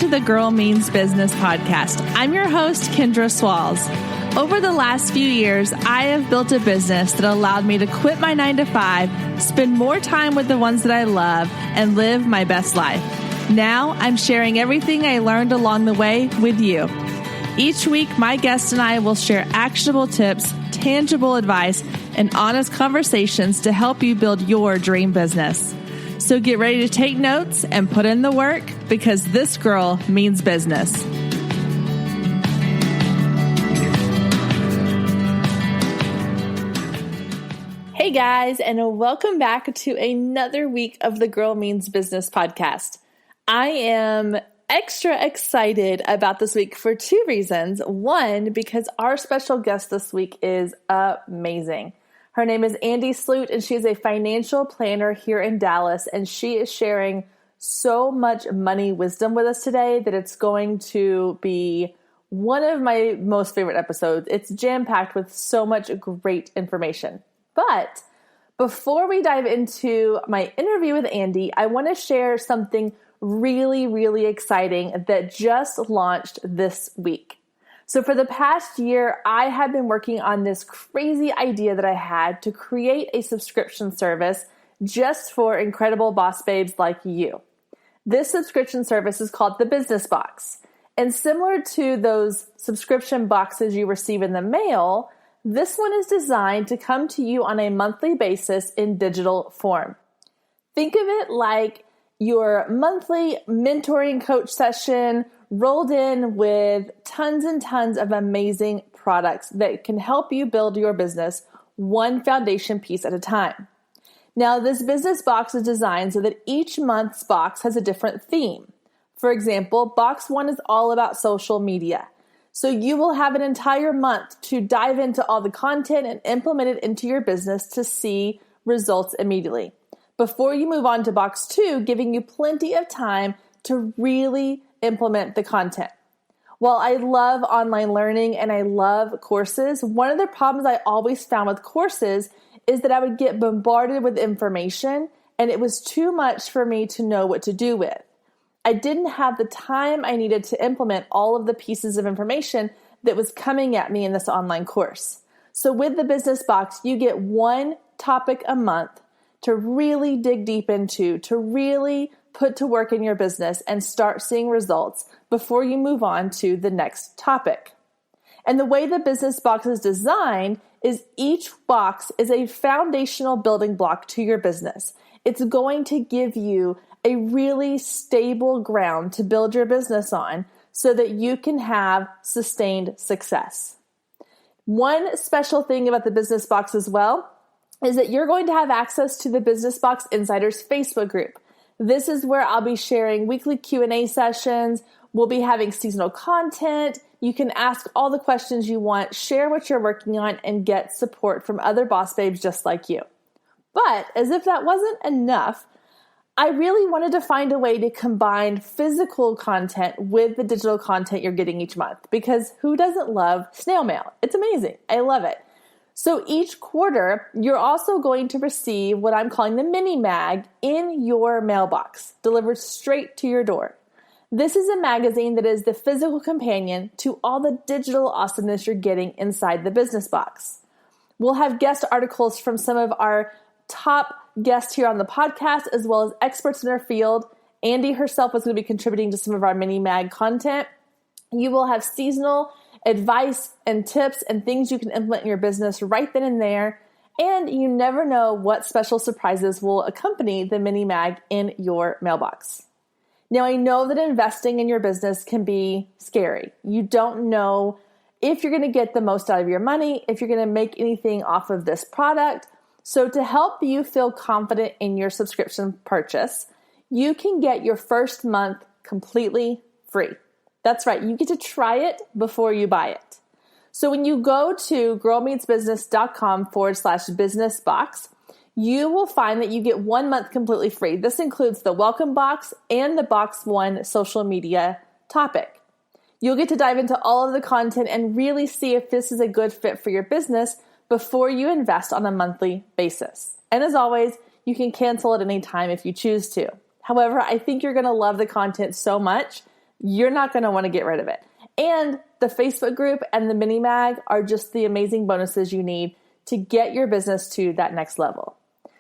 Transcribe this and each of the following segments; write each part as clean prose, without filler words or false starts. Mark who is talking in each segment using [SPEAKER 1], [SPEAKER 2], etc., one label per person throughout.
[SPEAKER 1] to the Girl Means Business podcast. I'm your host, Kendra Swalls. Over the last few years, I have built a business that allowed me to quit my 9-to-5, spend more time with the ones that I love, and live my best life. Now, I'm sharing everything I learned along the way with you. Each week, my guest and I will share actionable tips, tangible advice, and honest conversations to help you build your dream business. So get ready to take notes and put in the work, because this girl means business. Hey guys, and welcome back to another week of the Girl Means Business podcast. I am extra excited about this week for two reasons. One, because our special guest this week is amazing. Her name is Andee Sloot, and she is a financial planner here in Dallas, and she is sharing so much money wisdom with us today that it's going to be one of my most favorite episodes. It's jam-packed with so much great information. But before we dive into my interview with Andee, I want to share something really, really exciting that just launched this week. So for the past year, I have been working on this crazy idea that I had to create a subscription service just for incredible boss babes like you. This subscription service is called the Business Box. And similar to those subscription boxes you receive in the mail, this one is designed to come to you on a monthly basis in digital form. Think of it like your monthly mentoring coach session rolled in with tons and tons of amazing products that can help you build your business one foundation piece at a time. Now, this business box is designed so that each month's box has a different theme. For example, box 1 is all about social media. So you will have an entire month to dive into all the content and implement it into your business to see results immediately, before you move on to box 2, giving you plenty of time to really implement the content. While I love online learning and I love courses, one of the problems I always found with courses is that I would get bombarded with information and it was too much for me to know what to do with. I didn't have the time I needed to implement all of the pieces of information that was coming at me in this online course. So with the Business Box, you get one topic a month to really dig deep into, to really put to work in your business and start seeing results before you move on to the next topic. And the way the Business Box is designed is each box is a foundational building block to your business. It's going to give you a really stable ground to build your business on so that you can have sustained success. One special thing about the Business Box as well is that you're going to have access to the Business Box Insiders Facebook group. This is where I'll be sharing weekly Q&A sessions. We'll be having seasonal content. You can ask all the questions you want, share what you're working on, and get support from other boss babes just like you. But as if that wasn't enough, I really wanted to find a way to combine physical content with the digital content you're getting each month, because who doesn't love snail mail? It's amazing. I love it. So each quarter, you're also going to receive what I'm calling the mini mag in your mailbox, delivered straight to your door. This is a magazine that is the physical companion to all the digital awesomeness you're getting inside the Business Box. We'll have guest articles from some of our top guests here on the podcast, as well as experts in their field. Andee herself is going to be contributing to some of our mini mag content. You will have seasonal advice and tips and things you can implement in your business right then and there. And you never know what special surprises will accompany the mini mag in your mailbox. Now, I know that investing in your business can be scary. You don't know if you're going to get the most out of your money, if you're going to make anything off of this product. So to help you feel confident in your subscription purchase, you can get your first month completely free. That's right. You get to try it before you buy it. So when you go to girlmeetsbusiness.com/business box, you will find that you get 1 month completely free. This includes the welcome box and the box 1 social media topic. You'll get to dive into all of the content and really see if this is a good fit for your business before you invest on a monthly basis. And as always, you can cancel at any time if you choose to. However, I think you're going to love the content so much you're not going to want to get rid of it. And the Facebook group and the mini mag are just the amazing bonuses you need to get your business to that next level.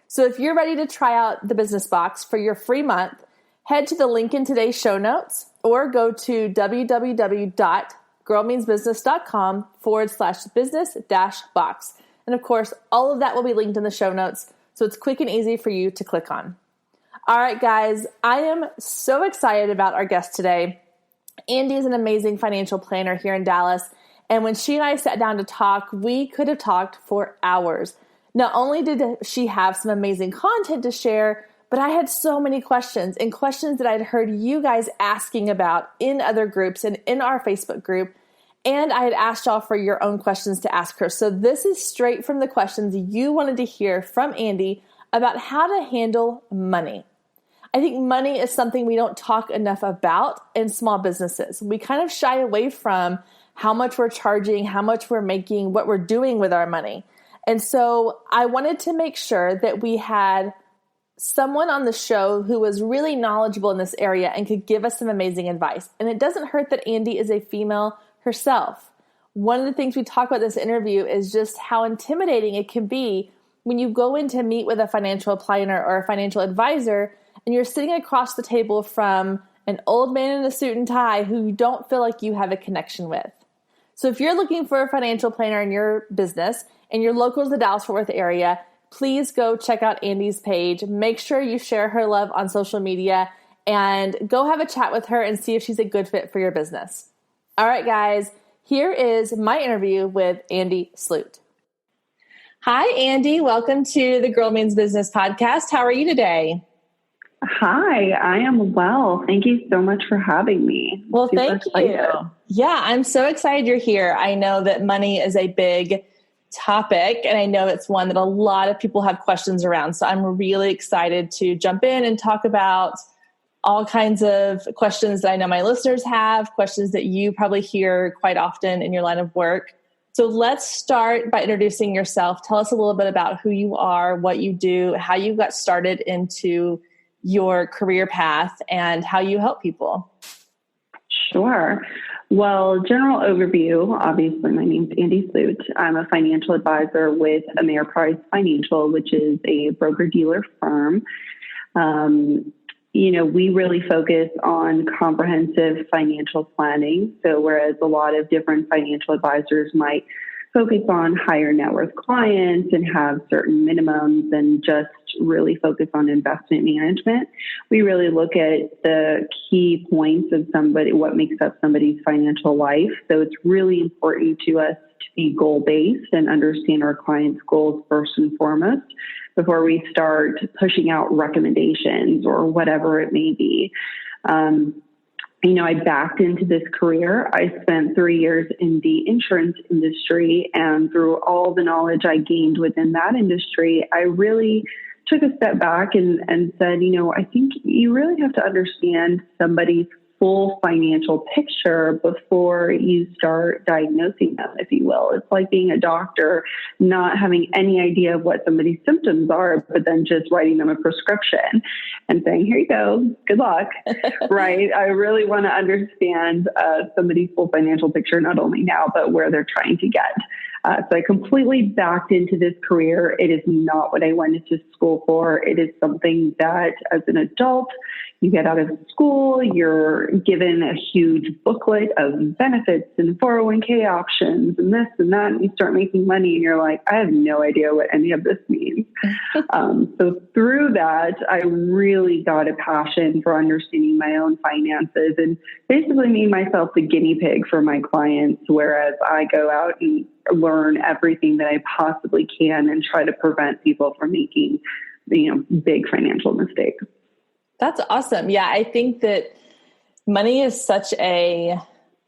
[SPEAKER 1] So if you're ready to try out the business box for your free month, head to the link in today's show notes or go to www.girlmeansbusiness.com/business-box. And of course, all of that will be linked in the show notes, so it's quick and easy for you to click on. All right, guys, I am so excited about our guest today. Andee is an amazing financial planner here in Dallas. And when she and I sat down to talk, we could have talked for hours. Not only did she have some amazing content to share, but I had so many questions and questions that I'd heard you guys asking about in other groups and in our Facebook group. And I had asked y'all for your own questions to ask her. So this is straight from the questions you wanted to hear from Andee about how to handle money. I think money is something we don't talk enough about in small businesses. We kind of shy away from how much we're charging, how much we're making, what we're doing with our money. And so I wanted to make sure that we had someone on the show who was really knowledgeable in this area and could give us some amazing advice. And it doesn't hurt that Andee is a female herself. One of the things we talk about in this interview is just how intimidating it can be when you go in to meet with a financial planner or a financial advisor and you're sitting across the table from an old man in a suit and tie who you don't feel like you have a connection with. So if you're looking for a financial planner in your business and you're local to the Dallas-Fort Worth area, please go check out Andee's page. Make sure you share her love on social media and go have a chat with her and see if she's a good fit for your business. All right, guys, here is my interview with Andee Sloot. Hi, Andee. Welcome to the Girl Means Business podcast. How are you today?
[SPEAKER 2] Hi, I am well. Thank you so much for having me.
[SPEAKER 1] Well, thank you. Yeah, I'm so excited you're here. I know that money is a big topic, and I know it's one that a lot of people have questions around. So I'm really excited to jump in and talk about all kinds of questions that I know my listeners have, questions that you probably hear quite often in your line of work. So let's start by introducing yourself. Tell us a little bit about who you are, what you do, how you got started into your career path, and how you help people.
[SPEAKER 2] Sure. Well, general overview, obviously, my name's Andee Sloot. I'm a financial advisor with Ameriprise Financial, which is a broker-dealer firm. We really focus on comprehensive financial planning. So whereas a lot of different financial advisors might focus on higher net worth clients and have certain minimums and just really focus on investment management, we really look at the key points of what makes up somebody's financial life. So it's really important to us to be goal-based and understand our clients' goals first and foremost before we start pushing out recommendations or whatever it may be. I backed into this career. I spent 3 years in the insurance industry, and through all the knowledge I gained within that industry, I really took a step back and said, I think you really have to understand somebody's full financial picture before you start diagnosing them, if you will. It's like being a doctor, not having any idea of what somebody's symptoms are, but then just writing them a prescription and saying, here you go, good luck, right? I really want to understand somebody's full financial picture, not only now, but where they're trying to get. So I completely backed into this career. It is not what I went to school for. It is something that as an adult, you get out of school, you're given a huge booklet of benefits and 401k options and this and that, and you start making money and you're like, I have no idea what any of this means. So through that, I really got a passion for understanding my own finances and basically made myself the guinea pig for my clients, whereas I go out and learn everything that I possibly can and try to prevent people from making, big financial mistakes.
[SPEAKER 1] That's awesome. Yeah, I think that money is such a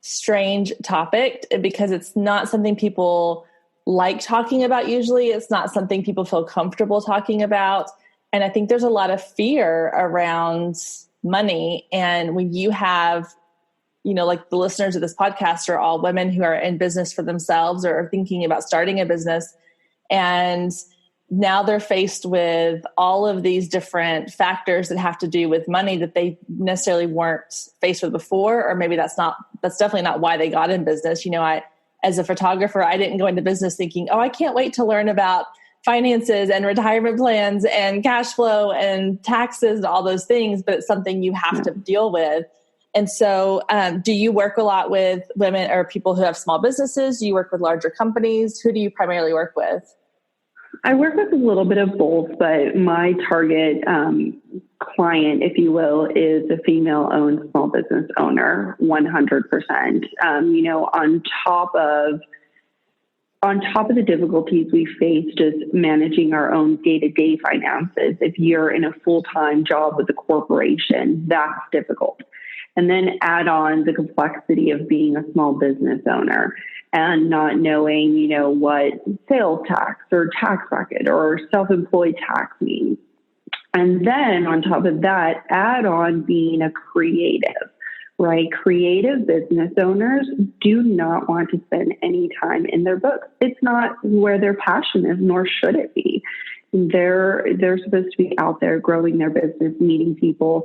[SPEAKER 1] strange topic because it's not something people like talking about usually. It's not something people feel comfortable talking about. And I think there's a lot of fear around money. And when you have, like the listeners of this podcast are all women who are in business for themselves or are thinking about starting a business. And now they're faced with all of these different factors that have to do with money that they necessarily weren't faced with before, or maybe that's definitely not why they got in business. As a photographer, I didn't go into business thinking, oh, I can't wait to learn about finances and retirement plans and cash flow and taxes and all those things, but it's something you have to deal with. And so do you work a lot with women or people who have small businesses? Do you work with larger companies? Who do you primarily work with?
[SPEAKER 2] I work with a little bit of both, but my target client, if you will, is a female-owned small business owner, 100%. On top of the difficulties we face just managing our own day-to-day finances, if you're in a full-time job with a corporation, that's difficult. And then add on the complexity of being a small business owner and not knowing, what sales tax or tax bracket or self-employed tax means. And then on top of that, add on being a creative, right? Creative business owners do not want to spend any time in their books. It's not where their passion is, nor should it be. They're supposed to be out there growing their business, meeting people,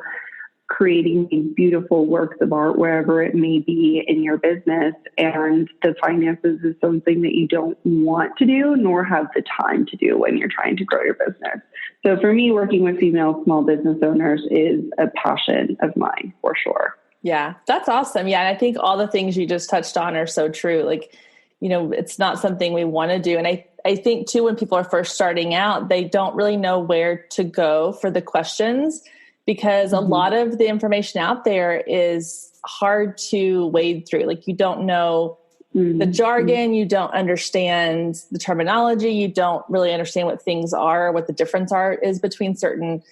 [SPEAKER 2] creating these beautiful works of art wherever it may be in your business. And the finances is something that you don't want to do, nor have the time to do when you're trying to grow your business. So for me, working with female small business owners is a passion of mine for sure.
[SPEAKER 1] Yeah, that's awesome. Yeah. And I think all the things you just touched on are so true. Like, it's not something we want to do. And I think too, when people are first starting out, they don't really know where to go for the questions, because a lot of the information out there is hard to wade through. Like, you don't know the jargon, you don't understand the terminology, you don't really understand what things are, what the difference is between certain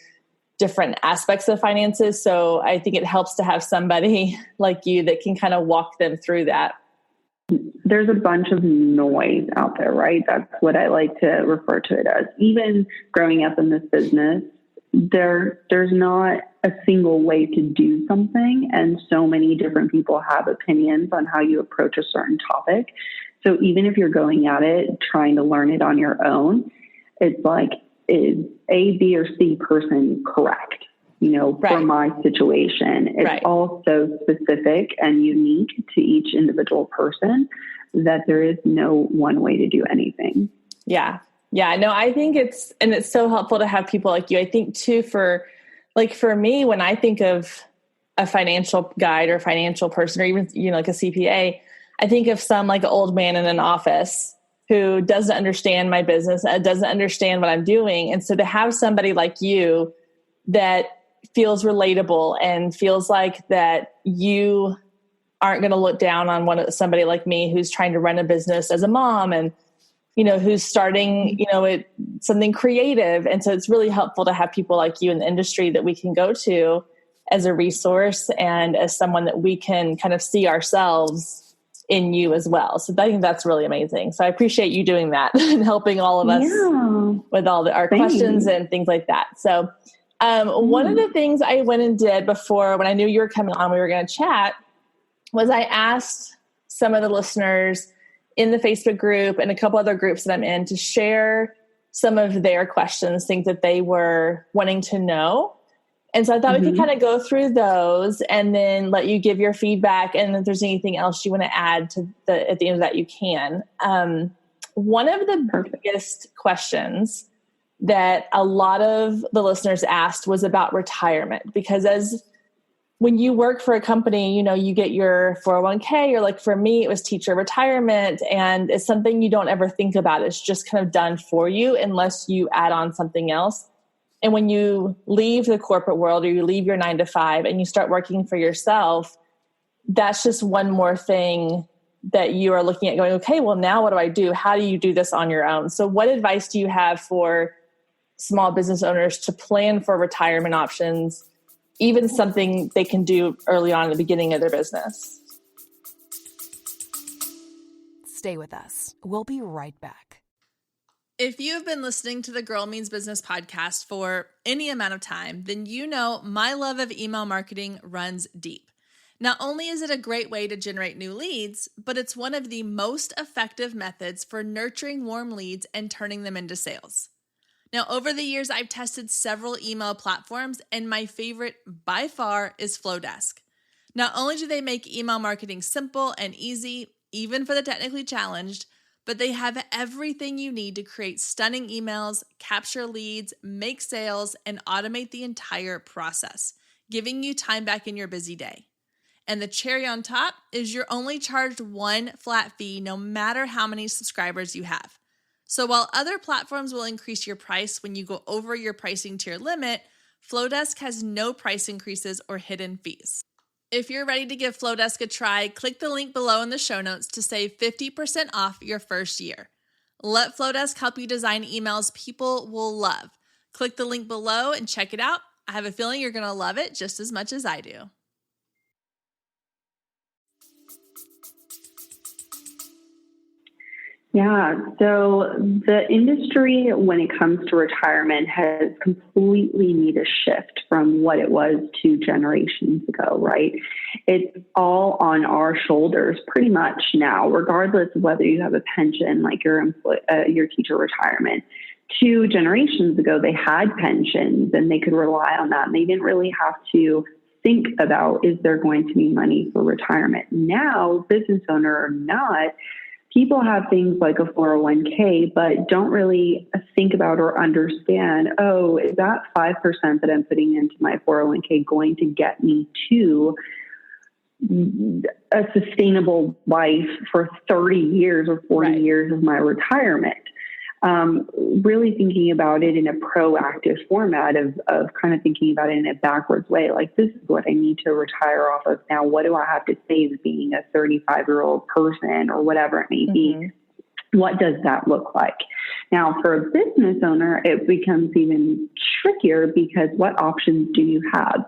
[SPEAKER 1] different aspects of finances. So I think it helps to have somebody like you that can kind of walk them through that.
[SPEAKER 2] There's a bunch of noise out there, right? That's what I like to refer to it as. Even growing up in this business, there's not a single way to do something, and so many different people have opinions on how you approach a certain topic. So even if you're going at it trying to learn it on your own, it's like, is A, B, or C person correct? For my situation, it's all so specific and unique to each individual person that there is no one way to do anything.
[SPEAKER 1] Yeah. Yeah, no, I think it's so helpful to have people like you. I think too, for me, when I think of a financial guide or financial person, or even, like a CPA, I think of some like old man in an office who doesn't understand my business, doesn't understand what I'm doing. And so to have somebody like you that feels relatable and feels like that you aren't going to look down on somebody like me who's trying to run a business as a mom and who's starting, something creative. And so it's really helpful to have people like you in the industry that we can go to as a resource and as someone that we can kind of see ourselves in you as well. So I think that's really amazing. So I appreciate you doing that and helping all of us with all our questions and things like that. So one of the things I went and did before, when I knew you were coming on, we were going to chat, was I asked some of the listeners in the Facebook group and a couple other groups that I'm in to share some of their questions, things that they were wanting to know. And so I thought we could kind of go through those and then let you give your feedback. And if there's anything else you want to add to at the end of that, you can. One of the biggest questions that a lot of the listeners asked was about retirement, because when you work for a company, you get your 401k, or like for me, it was teacher retirement, and it's something you don't ever think about. It's just kind of done for you unless you add on something else. And when you leave the corporate world or you leave your 9-to-5 and you start working for yourself, that's just one more thing that you are looking at going, okay, well, now what do I do? How do you do this on your own? So what advice do you have for small business owners to plan for retirement options, even something they can do early on in the beginning of their business?
[SPEAKER 3] Stay with us. We'll be right back.
[SPEAKER 1] If you have been listening to the Girl Means Business podcast for any amount of time, then you know my love of email marketing runs deep. Not only is it a great way to generate new leads, but it's one of the most effective methods for nurturing warm leads and turning them into sales. Now, over the years, I've tested several email platforms, and my favorite by far is Flowdesk. Not only do they make email marketing simple and easy, even for the technically challenged, but they have everything you need to create stunning emails, capture leads, make sales, and automate the entire process, giving you time back in your busy day. And the cherry on top is you're only charged one flat fee no matter how many subscribers you have. So while other platforms will increase your price when you go over your pricing tier limit, Flowdesk has no price increases or hidden fees. If you're ready to give Flowdesk a try, click the link below in the show notes to save 50% off your first year. Let Flowdesk help you design emails people will love. Click the link below and check it out. I have a feeling you're going to love it just as much as I do.
[SPEAKER 2] Yeah, so the industry, when it comes to retirement, has completely made a shift from what it was 2 generations ago, right? It's all on our shoulders pretty much now, regardless of whether you have a pension like your teacher retirement. 2 generations ago, they had pensions and they could rely on that, and they didn't really have to think about, is there going to be money for retirement? Now, business owner or not, people have things like a 401k, but don't really think about or understand, oh, is that 5% that I'm putting into my 401k going to get me to a sustainable life for 30 years or 40 years of my retirement? Really thinking about it in a proactive format of kind of thinking about it in a backwards way. Like, this is what I need to retire off of now. What do I have to save being a 35-year-old person or whatever it may be? What does that look like? Now, for a business owner, it becomes even trickier because what options do you have?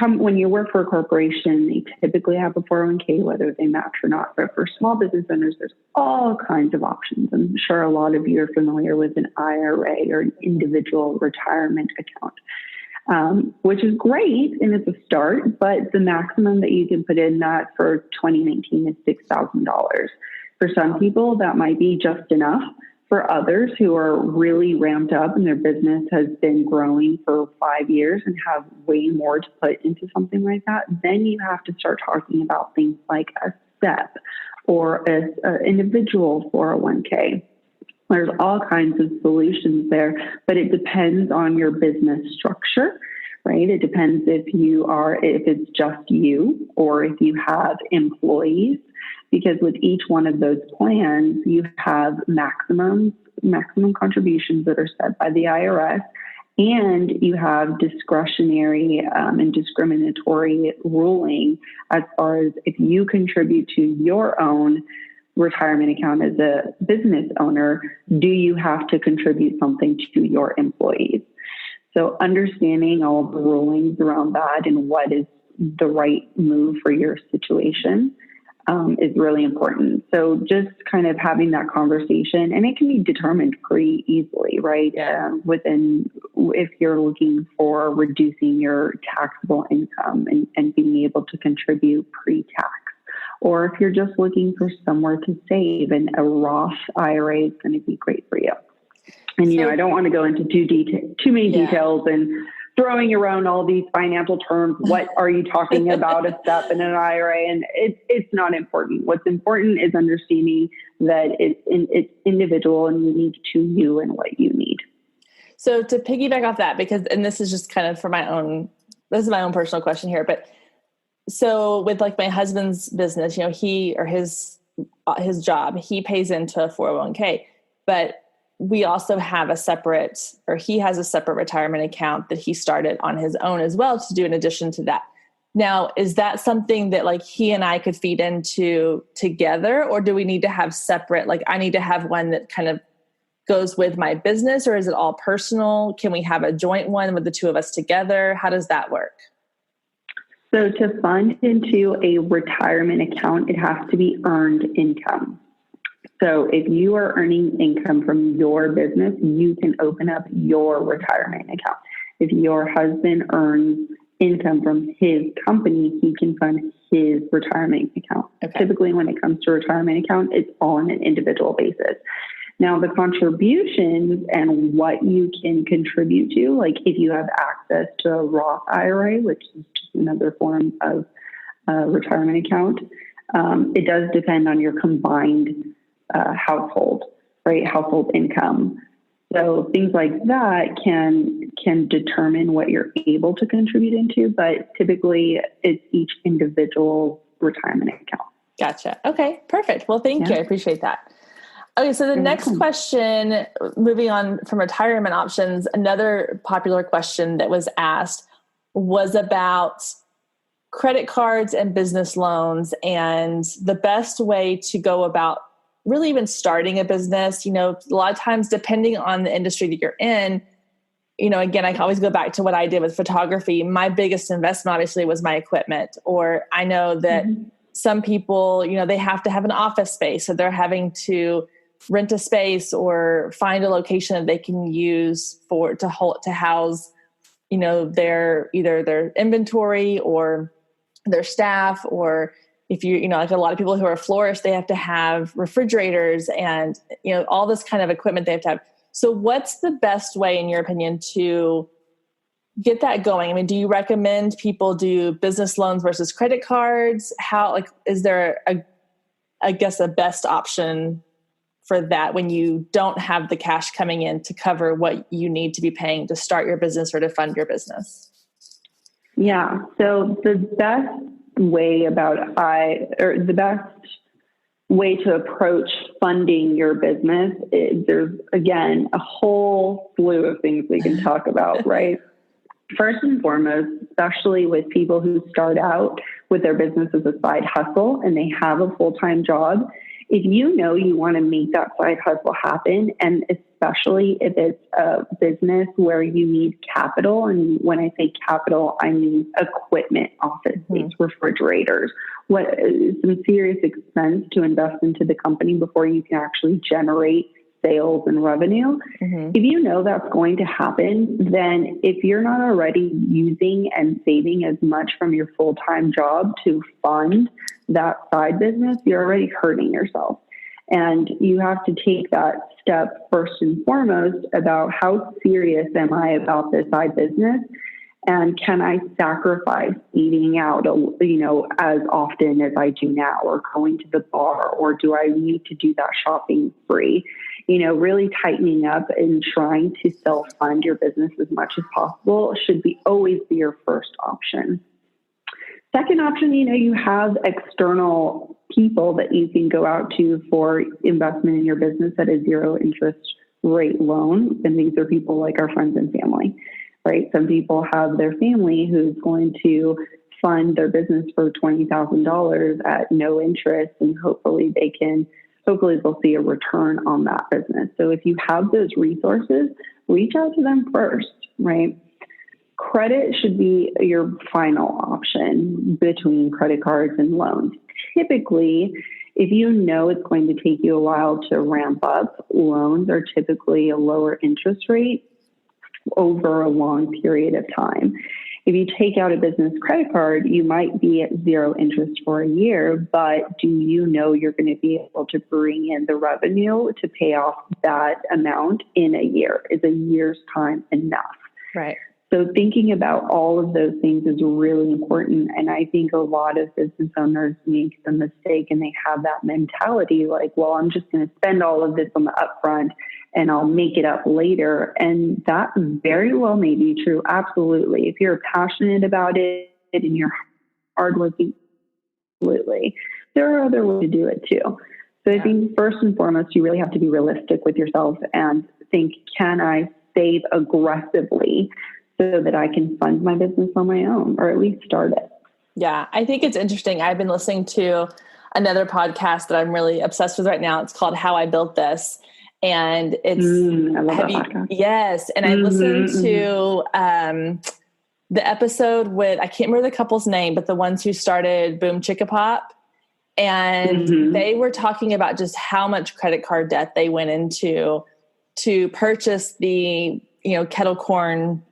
[SPEAKER 2] When you work for a corporation, they typically have a 401k, whether they match or not. But for small business owners, there's all kinds of options. I'm sure a lot of you are familiar with an IRA or an individual retirement account, which is great and it's a start, but the maximum that you can put in that for 2019 is $6,000. For some people, that might be just enough. For others who are really ramped up and their business has been growing for 5 years and have way more to put into something like that, then you have to start talking about things like a SEP or an individual 401k. There's all kinds of solutions there, but it depends on your business structure, right? It depends if it's just you or if you have employees. Because with each one of those plans, you have maximum contributions that are set by the IRS, and you have discretionary and discriminatory ruling as far as if you contribute to your own retirement account as a business owner, do you have to contribute something to your employees? So understanding all the rulings around that and what is the right move for your situation is really important. So just kind of having that conversation, and it can be determined pretty easily, right? If you're looking for reducing your taxable income and being able to contribute pre-tax, or if you're just looking for somewhere to save, and a Roth IRA is going to be great for you. And, I don't want to go into too many details and throwing around all these financial terms. What are you talking about, a SEP and an IRA? And it's not important. What's important is understanding that it's individual and unique to you and what you need.
[SPEAKER 1] So to piggyback off that, and this is just kind of this is my own personal question here, but so with like my husband's business, he or his job, he pays into a 401k, but we also have he has a separate retirement account that he started on his own as well to do in addition to that. Now, is that something that like he and I could feed into together, or do we need to have separate, like I need to have one that kind of goes with my business, or is it all personal? Can we have a joint one with the two of us together? How does that work?
[SPEAKER 2] So to fund into a retirement account, it has to be earned income. So if you are earning income from your business, you can open up your retirement account. If your husband earns income from his company, he can fund his retirement account. Okay. Typically, when it comes to retirement account, it's all on an individual basis. Now, the contributions and what you can contribute to, like if you have access to a Roth IRA, which is just another form of retirement account, it does depend on your combined household, right? Household income. So things like that can determine what you're able to contribute into, but typically it's each individual retirement account.
[SPEAKER 1] Gotcha. Okay, perfect. Well, thank you. I appreciate that. Okay, so the next question, moving on from retirement options, another popular question that was asked was about credit cards and business loans and the best way to go about really even starting a business. You know, a lot of times, depending on the industry that you're in, you know, again, I can always go back to what I did with photography. My biggest investment obviously was my equipment, or I know that some people, you know, they have to have an office space. So they're having to rent a space or find a location that they can use to house, you know, either their inventory or their staff, or if you know, like a lot of people who are florists, they have to have refrigerators and, you know, all this kind of equipment they have to have. So what's the best way, in your opinion, to get that going? I mean, do you recommend people do business loans versus credit cards? Is there a best option for that when you don't have the cash coming in to cover what you need to be paying to start your business or to fund your business?
[SPEAKER 2] Yeah. So the best way to approach funding your business is, there's, again, a whole slew of things we can talk about, right? First and foremost, especially with people who start out with their business as a side hustle and they have a full-time job, if you know you want to make that side hustle happen, and especially if it's a business where you need capital, and when I say capital, I mean equipment, office space, refrigerators, what is some serious expense to invest into the company before you can actually generate sales and revenue. If you know that's going to happen, then if you're not already using and saving as much from your full-time job to fund that side business, you're already hurting yourself. And you have to take that step first and foremost about, how serious am I about this side business? And can I sacrifice eating out, you know, as often as I do now, or going to the bar, or do I need to do that shopping spree? You know, really tightening up and trying to self-fund your business as much as possible should always be your first option. Second option, you know, you have external people that you can go out to for investment in your business at a zero interest rate loan. And these are people like our friends and family, right? Some people have their family who's going to fund their business for $20,000 at no interest, and hopefully they'll see a return on that business. So if you have those resources, reach out to them first, right? Credit should be your final option between credit cards and loans. Typically, if you know it's going to take you a while to ramp up, loans are typically a lower interest rate over a long period of time. If you take out a business credit card, you might be at zero interest for a year, but do you know you're going to be able to bring in the revenue to pay off that amount in a year? Is a year's time enough?
[SPEAKER 1] Right.
[SPEAKER 2] So thinking about all of those things is really important. And I think a lot of business owners make the mistake, and they have that mentality like, well, I'm just going to spend all of this on the upfront and I'll make it up later. And that very well may be true. Absolutely. If you're passionate about it and you're hardworking, absolutely. There are other ways to do it too. So I think first and foremost, you really have to be realistic with yourself and think, can I save aggressively so that I can fund my business on my own, or at least start it?
[SPEAKER 1] Yeah, I think it's interesting. I've been listening to another podcast that I'm really obsessed with right now. It's called How I Built This. And it's,
[SPEAKER 2] I love that podcast.
[SPEAKER 1] Yes. And I listened to the episode with, I can't remember the couple's name, but the ones who started Boom Chicka Pop. And they were talking about just how much credit card debt they went into to purchase the, kettle corn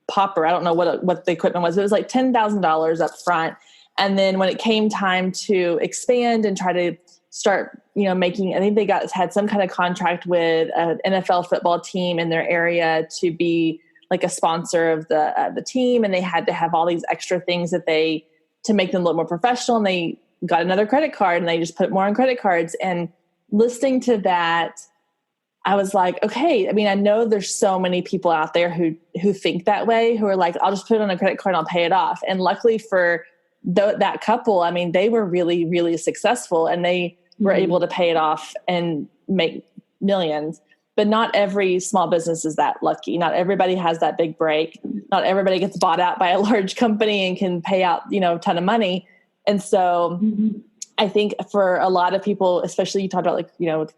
[SPEAKER 1] popper. I don't know what the equipment was. It was like $10,000 up front. And then when it came time to expand and try to start, making, I think they had some kind of contract with an NFL football team in their area to be like a sponsor of the team. And they had to have all these extra things to make them look more professional. And they got another credit card and they just put more on credit cards. And listening to that, I was like, okay, I mean, I know there's so many people out there who think that way, who are like, I'll just put it on a credit card and I'll pay it off. And luckily for that couple, I mean, they were really, really successful and they were able to pay it off and make millions. But not every small business is that lucky. Not everybody has that big break. Not everybody gets bought out by a large company and can pay out, a ton of money. And so I think for a lot of people, especially you talked about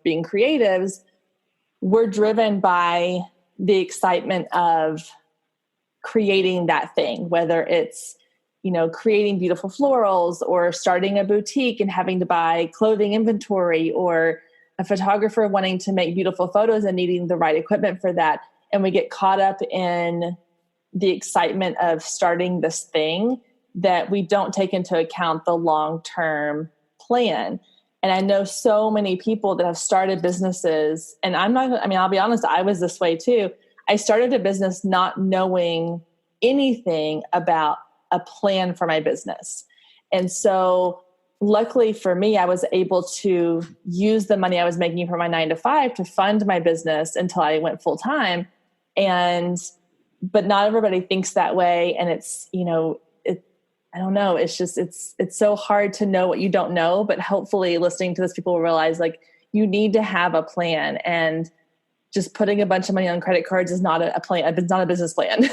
[SPEAKER 1] being creatives, we're driven by the excitement of creating that thing, whether it's, creating beautiful florals or starting a boutique and having to buy clothing inventory, or a photographer wanting to make beautiful photos and needing the right equipment for that. And we get caught up in the excitement of starting this thing that we don't take into account the long-term plan. And I know so many people that have started businesses, and I'll be honest, I was this way too. I started a business not knowing anything about a plan for my business. And so luckily for me, I was able to use the money I was making from my 9-to-5 to fund my business until I went full time. But not everybody thinks that way. And it's, I don't know. It's just, it's so hard to know what you don't know, but hopefully listening to this, people will realize you need to have a plan, and just putting a bunch of money on credit cards is not a plan. It's not a business plan.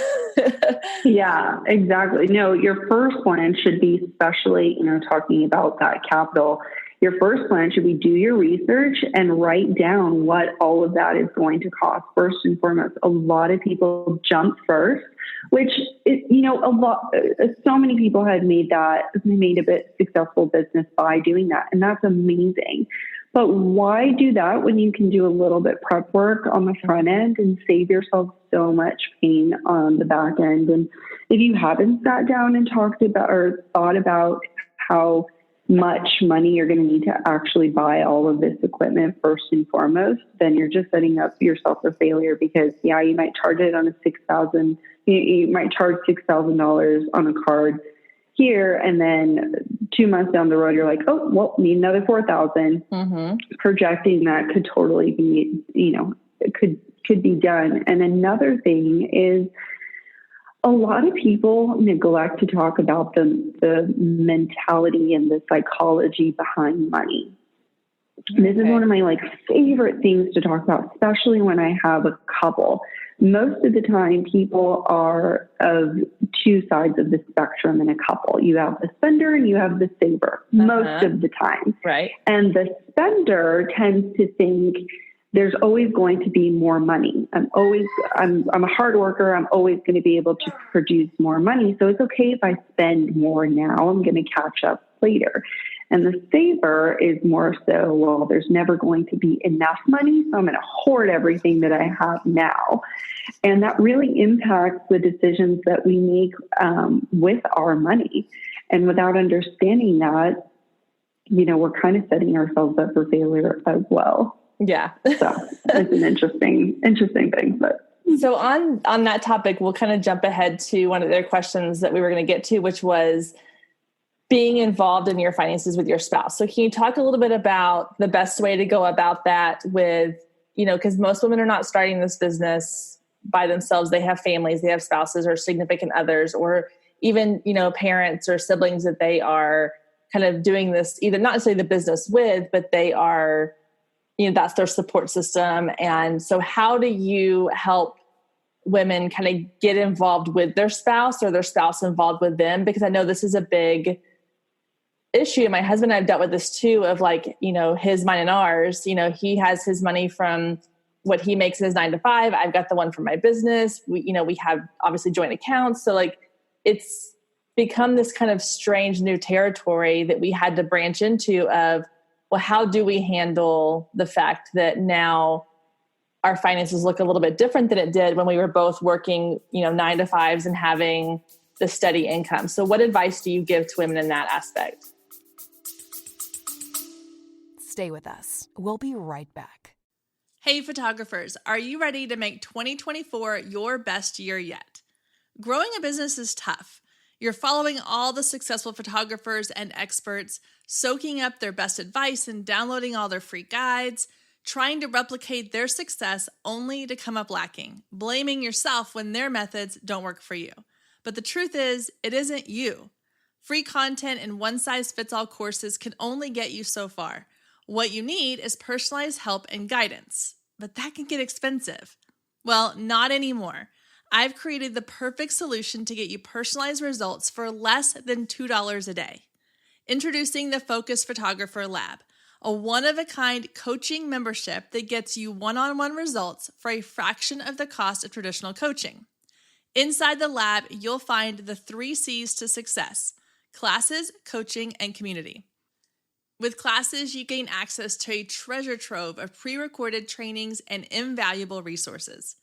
[SPEAKER 2] Yeah, exactly. No, your first plan should be, especially, talking about that capital, your first plan should be do your research and write down what all of that is going to cost. First and foremost, a lot of people jump first, which is, so many people have made a bit successful business by doing that. And that's amazing. But why do that when you can do a little bit prep work on the front end and save yourself so much pain on the back end? And if you haven't sat down and talked about or thought about how much money you're going to need to actually buy all of this equipment first and foremost, then you're just setting up yourself for failure, because you might charge it on you might charge $6,000 on a card here, and then 2 months down the road, you're like, oh, well, need another 4,000. Projecting that could totally be, it could be done. And another thing is, a lot of people neglect to talk about the mentality and the psychology behind money. Okay. This is one of my favorite things to talk about, especially when I have a couple. Most of the time, people are of two sides of the spectrum in a couple. You have the spender and you have the saver, most of the time.
[SPEAKER 1] Right.
[SPEAKER 2] And the spender tends to think there's always going to be more money. I'm a hard worker. I'm always going to be able to produce more money. So it's okay if I spend more now. I'm going to catch up later. And the saver is more so, well, there's never going to be enough money, so I'm going to hoard everything that I have now. And that really impacts the decisions that we make with our money. And without understanding that, we're kind of setting ourselves up for failure as well.
[SPEAKER 1] Yeah.
[SPEAKER 2] So it's an interesting thing. But
[SPEAKER 1] so on that topic, we'll kind of jump ahead to one of their questions that we were going to get to, which was being involved in your finances with your spouse. So can you talk a little bit about the best way to go about that with, because most women are not starting this business by themselves. They have families, they have spouses or significant others, or even, parents or siblings that they are kind of doing this, either not necessarily the business with, but they are, that's their support system. And so how do you help women kind of get involved with their spouse, or their spouse involved with them? Because I know this is a big issue. My husband and I have dealt with this too, of his, mine, and ours. He has his money from what he makes in his 9-to-5. I've got the one from my business. We have obviously joint accounts. So it's become this kind of strange new territory that we had to branch into of, well, how do we handle the fact that now our finances look a little bit different than it did when we were both working, 9-to-5s and having the steady income. So what advice do you give to women in that aspect?
[SPEAKER 3] Stay with us. We'll be right back.
[SPEAKER 1] Hey photographers, are you ready to make 2024 your best year yet? Growing a business is tough. You're following all the successful photographers and experts, soaking up their best advice and downloading all their free guides, trying to replicate their success only to come up lacking, blaming yourself when their methods don't work for you. But the truth is, it isn't you. Free content and one-size-fits-all courses can only get you so far. What you need is personalized help and guidance, but that can get expensive. Well, not anymore. I've created the perfect solution to get you personalized results for less than $2 a day. Introducing the Focus Photographer Lab, a one-of-a-kind coaching membership that gets you one-on-one results for a fraction of the cost of traditional coaching. Inside the lab, you'll find the 3 C's to success: classes, coaching, and community. With classes, you gain access to a treasure trove of pre-recorded trainings and invaluable resources.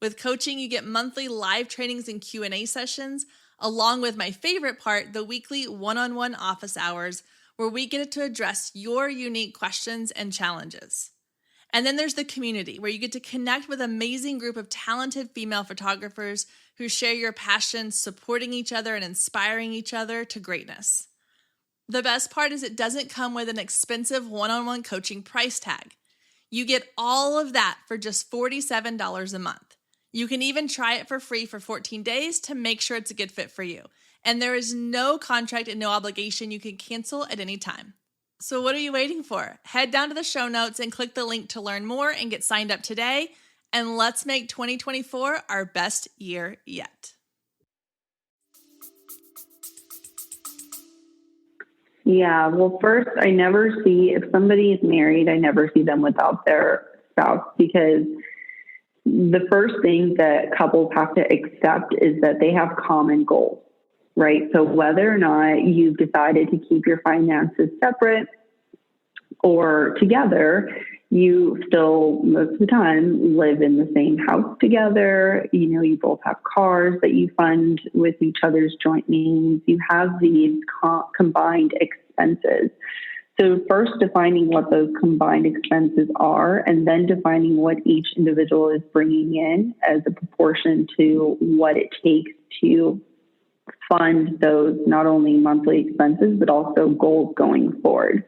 [SPEAKER 1] With coaching, you get monthly live trainings and Q&A sessions, along with my favorite part, the weekly one-on-one office hours, where we get to address your unique questions and challenges. And then there's the community, where you get to connect with an amazing group of talented female photographers who share your passion, supporting each other and inspiring each other to greatness. The best part is it doesn't come with an expensive one-on-one coaching price tag. You get all of that for just $47 a month. You can even try it for free for 14 days to make sure it's a good fit for you. And there is no contract and no obligation. You can cancel at any time. So what are you waiting for? Head down to the show notes and click the link to learn more and get signed up today. And let's make 2024 our best year yet.
[SPEAKER 2] Yeah, well, first, I never see, if somebody is married, I never see them without their spouse, because the first thing that couples have to accept is that they have common goals, right? So whether or not you've decided to keep your finances separate or together, you still, most of the time, live in the same house together. You know, you both have cars that you fund with each other's joint names. You have these combined expenses. So first defining what those combined expenses are, and then defining what each individual is bringing in as a proportion to what it takes to fund those not only monthly expenses, but also goals going forward.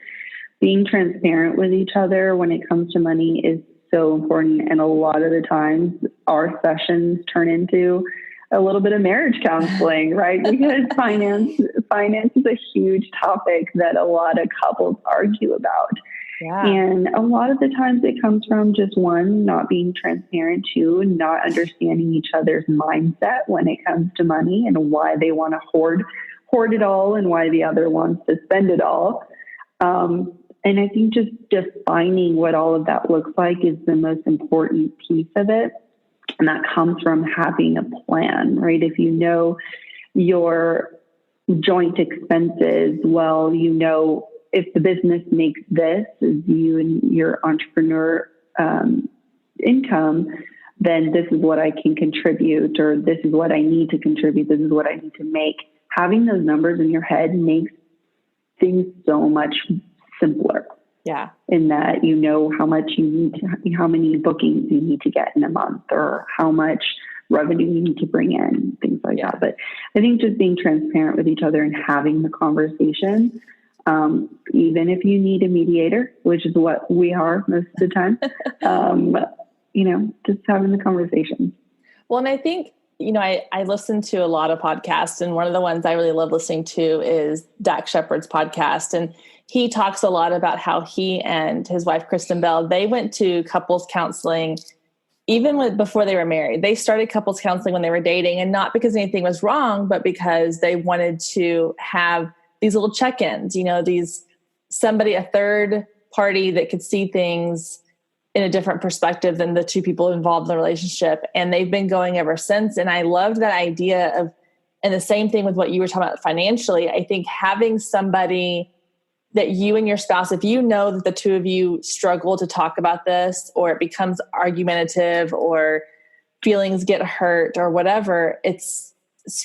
[SPEAKER 2] Being transparent with each other when it comes to money is so important. And a lot of the times our sessions turn into a little bit of marriage counseling, right? Because finance is a huge topic that a lot of couples argue about. Yeah. And a lot of the times it comes from just one, not being transparent, two, not understanding each other's mindset when it comes to money and why they want to hoard it all and why the other wants to spend it all. And I think just defining what all of that looks like is the most important piece of it. And that comes from having a plan, right? If you know your joint expenses, well, you know, if the business makes this, you and your entrepreneur income, then this is what I can contribute, or this is what I need to contribute. This is what I need to make. Having those numbers in your head makes things so much simpler.
[SPEAKER 1] Yeah.
[SPEAKER 2] In that you know how much you need to, how many bookings you need to get in a month, or how much revenue you need to bring in, things like that. But I think just being transparent with each other and having the conversation, even if you need a mediator, which is what we are most of the time, you know, just having the conversation.
[SPEAKER 1] Well, and I think, you know, I listen to a lot of podcasts, and one of the ones I really love listening to is Dax Shepard's podcast. And he talks a lot about how he and his wife, Kristen Bell, they went to couples counseling before they were married. They started couples counseling when they were dating, and not because anything was wrong, but because they wanted to have these little check-ins, you know, a third party that could see things in a different perspective than the two people involved in the relationship. And they've been going ever since. And I loved that idea of, and the same thing with what you were talking about financially, I think having somebody that you and your spouse, if you know that the two of you struggle to talk about this, or it becomes argumentative, or feelings get hurt or whatever, it's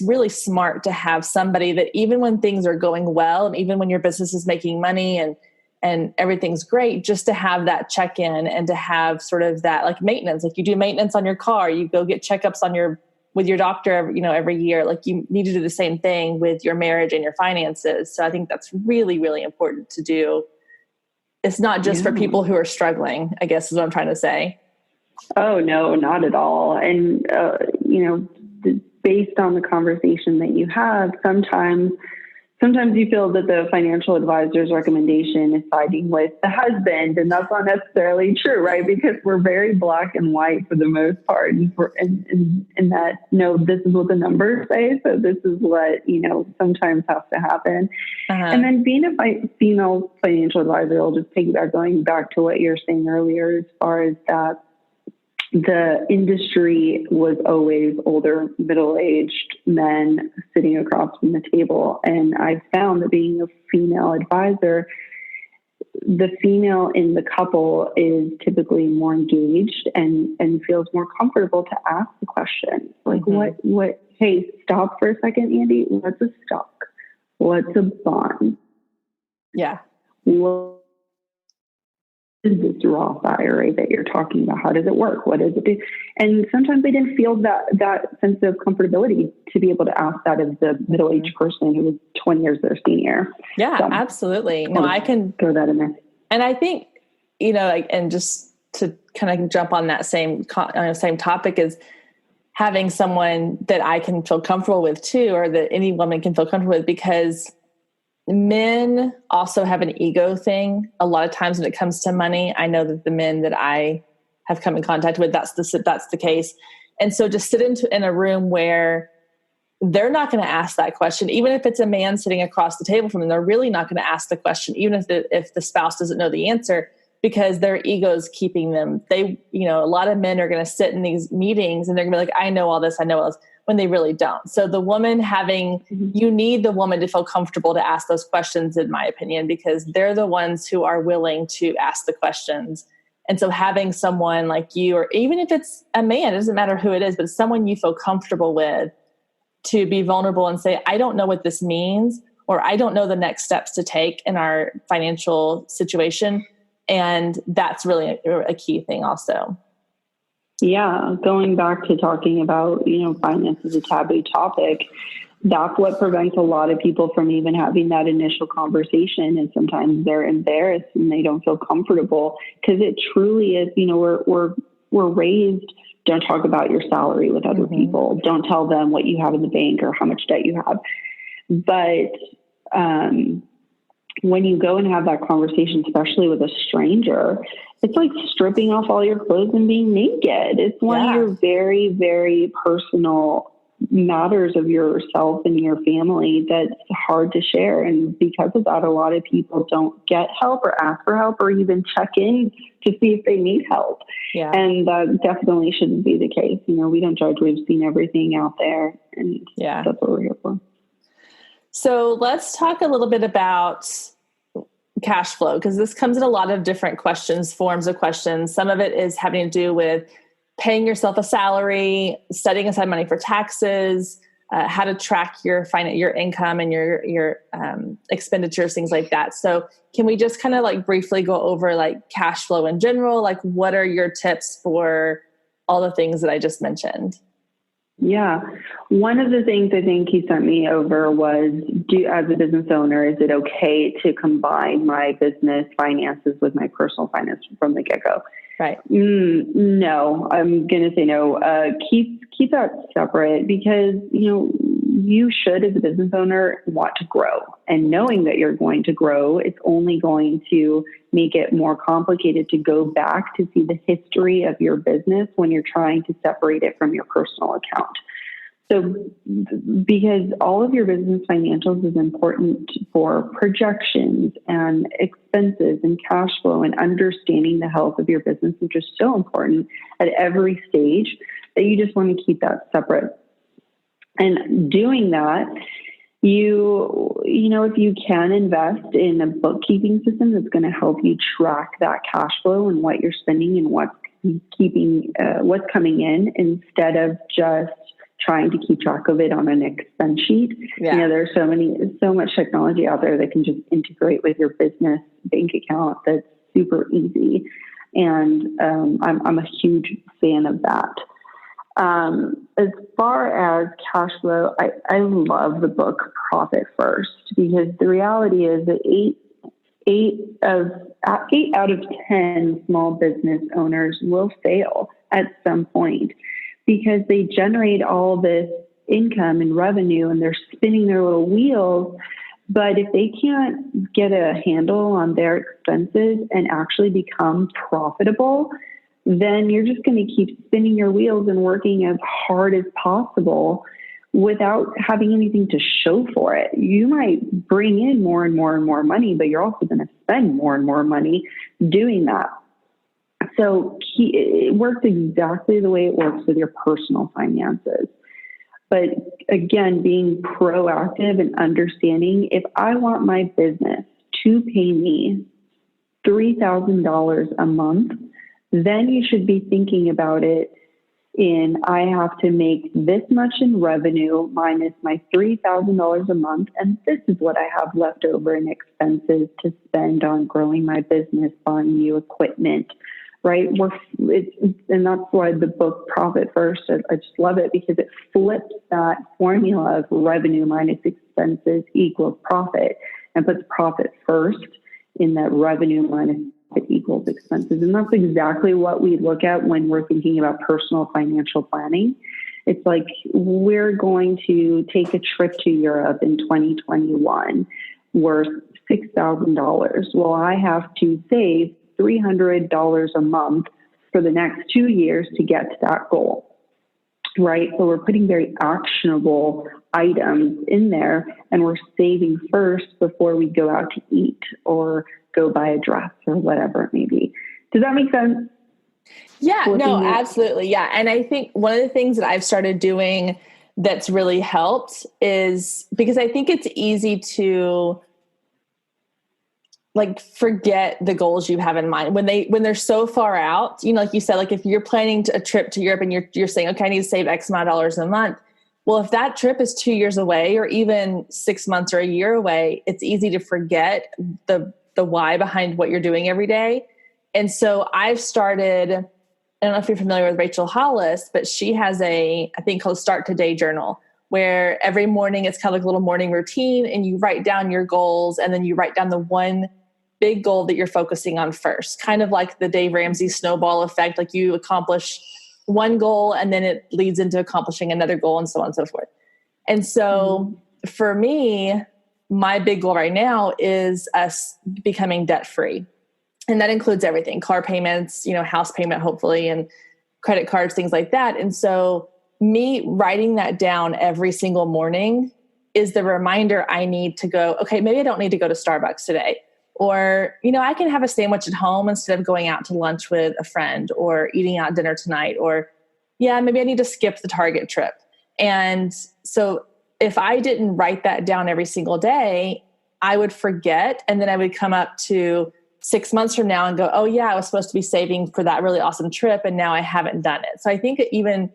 [SPEAKER 1] really smart to have somebody that even when things are going well, and even when your business is making money and and everything's great, just to have that check-in and to have sort of that like maintenance, like you do maintenance on your car, you go get checkups with your doctor, every year, like you need to do the same thing with your marriage and your finances. So I think that's really, really important to do. It's not just for people who are struggling, I guess is what I'm trying to say.
[SPEAKER 2] Oh, no, not at all. And, based on the conversation that you have, sometimes you feel that the financial advisor's recommendation is siding with the husband, and that's not necessarily true, right? Because we're very black and white for the most part, and that, no, this is what the numbers say, so this is what, sometimes has to happen. And then being a female financial advisor, I'll just piggyback going back to what you're saying earlier, as far as that the industry was always older, middle-aged men sitting across from the table. And I found that being a female advisor, the female in the couple is typically more engaged and feels more comfortable to ask the question. Like, hey, stop for a second, Andee. What's a stock? What's a bond?
[SPEAKER 1] Yeah.
[SPEAKER 2] What is this Roth IRA that you're talking about? How does it work? What does it do? And sometimes they didn't feel that sense of comfortability to be able to ask that of the middle-aged person who was 20 years their senior.
[SPEAKER 1] Yeah, so, absolutely. No, I can
[SPEAKER 2] throw that in there.
[SPEAKER 1] And I think, and just to kind of jump on that same topic, is having someone that I can feel comfortable with too, or that any woman can feel comfortable with, because men also have an ego thing. A lot of times when it comes to money, I know that the men that I have come in contact with, that's the case. And so just sit in a room where they're not going to ask that question, even if it's a man sitting across the table from them, they're really not going to ask the question, even if the spouse doesn't know the answer, because their ego's keeping them. A lot of men are going to sit in these meetings and they're going to be like, I know all this, when they really don't. So the woman you need the woman to feel comfortable to ask those questions, in my opinion, because they're the ones who are willing to ask the questions. And so having someone like you, or even if it's a man, it doesn't matter who it is, but someone you feel comfortable with, to be vulnerable and say, I don't know what this means, or I don't know the next steps to take in our financial situation. And that's really a key thing also.
[SPEAKER 2] Yeah. Going back to talking about, finance is a taboo topic. That's what prevents a lot of people from even having that initial conversation. And sometimes they're embarrassed and they don't feel comfortable, because it truly is, we're raised, don't talk about your salary with other people. Don't tell them what you have in the bank or how much debt you have. But when you go and have that conversation, especially with a stranger, it's like stripping off all your clothes and being naked. It's one of your very, very personal matters of yourself and your family that's hard to share. And because of that, a lot of people don't get help or ask for help or even check in to see if they need help. Yeah. And that definitely shouldn't be the case. We don't judge. We've seen everything out there, and that's what we're here for.
[SPEAKER 1] So let's talk a little bit about cash flow, because this comes in a lot of different forms of questions. Some of it is having to do with paying yourself a salary, setting aside money for taxes, how to track your income and your expenditures, things like that. So can we just kind of like briefly go over like cash flow in general? Like, what are your tips for all the things that I just mentioned?
[SPEAKER 2] Yeah. One of the things I think he sent me over was, as a business owner, is it okay to combine my business finances with my personal finance from the get-go?
[SPEAKER 1] Right.
[SPEAKER 2] No, I'm going to say no. Keep that separate, because, you should, as a business owner, want to grow. And knowing that you're going to grow, it's only going to make it more complicated to go back to see the history of your business when you're trying to separate it from your personal account. So, because all of your business financials is important for projections and expenses and cash flow and understanding the health of your business, which is so important at every stage, that you just want to keep that separate. And doing that, if you can invest in a bookkeeping system that's going to help you track that cash flow and what you're spending and what's coming in, instead of just trying to keep track of it on an expense sheet.
[SPEAKER 1] Yeah.
[SPEAKER 2] You know, there's so much technology out there that can just integrate with your business bank account that's super easy. And I'm a huge fan of that. As far as cash flow, I love the book Profit First, because the reality is that eight out of 10 small business owners will fail at some point, because they generate all this income and revenue and they're spinning their little wheels. But if they can't get a handle on their expenses and actually become profitable, then you're just going to keep spinning your wheels and working as hard as possible without having anything to show for it. You might bring in more and more and more money, but you're also going to spend more and more money doing that. So it works exactly the way it works with your personal finances. But again, being proactive and understanding, if I want my business to pay me $3,000 a month, then you should be thinking about it in, I have to make this much in revenue minus my $3,000 a month, and this is what I have left over in expenses to spend on growing my business, buying new equipment, right? And that's why the book Profit First, I just love it, because it flips that formula of revenue minus expenses equals profit and puts profit first in that revenue minus profit equals expenses. And that's exactly what we look at when we're thinking about personal financial planning. It's like, we're going to take a trip to Europe in 2021 worth $6,000. Well, I have to save $300 a month for the next 2 years to get to that goal, right? So we're putting very actionable items in there, and we're saving first before we go out to eat or go buy a dress or whatever it may be. Does that make sense?
[SPEAKER 1] Yeah, no, absolutely. Yeah. And I think one of the things that I've started doing that's really helped is, because I think it's easy to like forget the goals you have in mind when they're so far out. You know, like you said, like if you're planning a trip to Europe and you're saying, okay, I need to save X amount of dollars a month. Well, if that trip is 2 years away or even 6 months or a year away, it's easy to forget the why behind what you're doing every day. And so I've started, I don't know if you're familiar with Rachel Hollis, but she has a thing called Start Today Journal, where every morning it's kind of like a little morning routine, and you write down your goals, and then you write down the one big goal that you're focusing on first, kind of like the Dave Ramsey snowball effect. Like you accomplish one goal and then it leads into accomplishing another goal, and so on and so forth. And so for me, my big goal right now is us becoming debt free. And that includes everything: car payments, house payment, hopefully, and credit cards, things like that. And so me writing that down every single morning is the reminder I need to go, okay, maybe I don't need to go to Starbucks today. Or, I can have a sandwich at home instead of going out to lunch with a friend or eating out dinner tonight. Or, maybe I need to skip the Target trip. And so if I didn't write that down every single day, I would forget. And then I would come up to 6 months from now and go, oh yeah, I was supposed to be saving for that really awesome trip, and now I haven't done it. So I think that even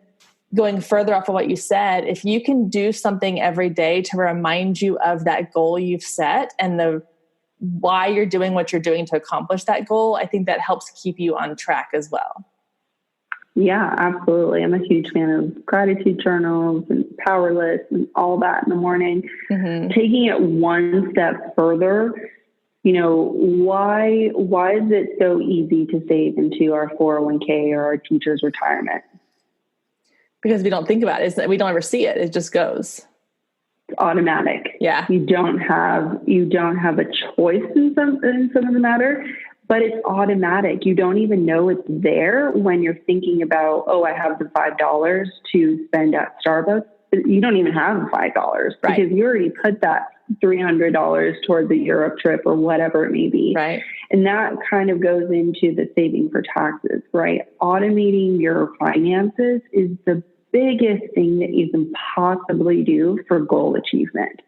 [SPEAKER 1] going further off of what you said, if you can do something every day to remind you of that goal you've set and the why you're doing what you're doing to accomplish that goal, I think that helps keep you on track as well.
[SPEAKER 2] Yeah, absolutely. I'm a huge fan of gratitude journals and power lists and all that in the morning. Mm-hmm. Taking it one step further, why is it so easy to save into our 401k or our teacher's retirement?
[SPEAKER 1] Because we don't think about it. We don't ever see it. It just goes.
[SPEAKER 2] It's automatic.
[SPEAKER 1] Yeah.
[SPEAKER 2] You don't have a choice in some of the matter, but it's automatic. You don't even know it's there when you're thinking about, oh, I have the $5 to spend at Starbucks. You don't even have the $5 because you already put that $300 toward the Europe trip or whatever it may be.
[SPEAKER 1] Right.
[SPEAKER 2] And that kind of goes into the saving for taxes, right? Automating your finances is the biggest thing that you can possibly do for goal achievement.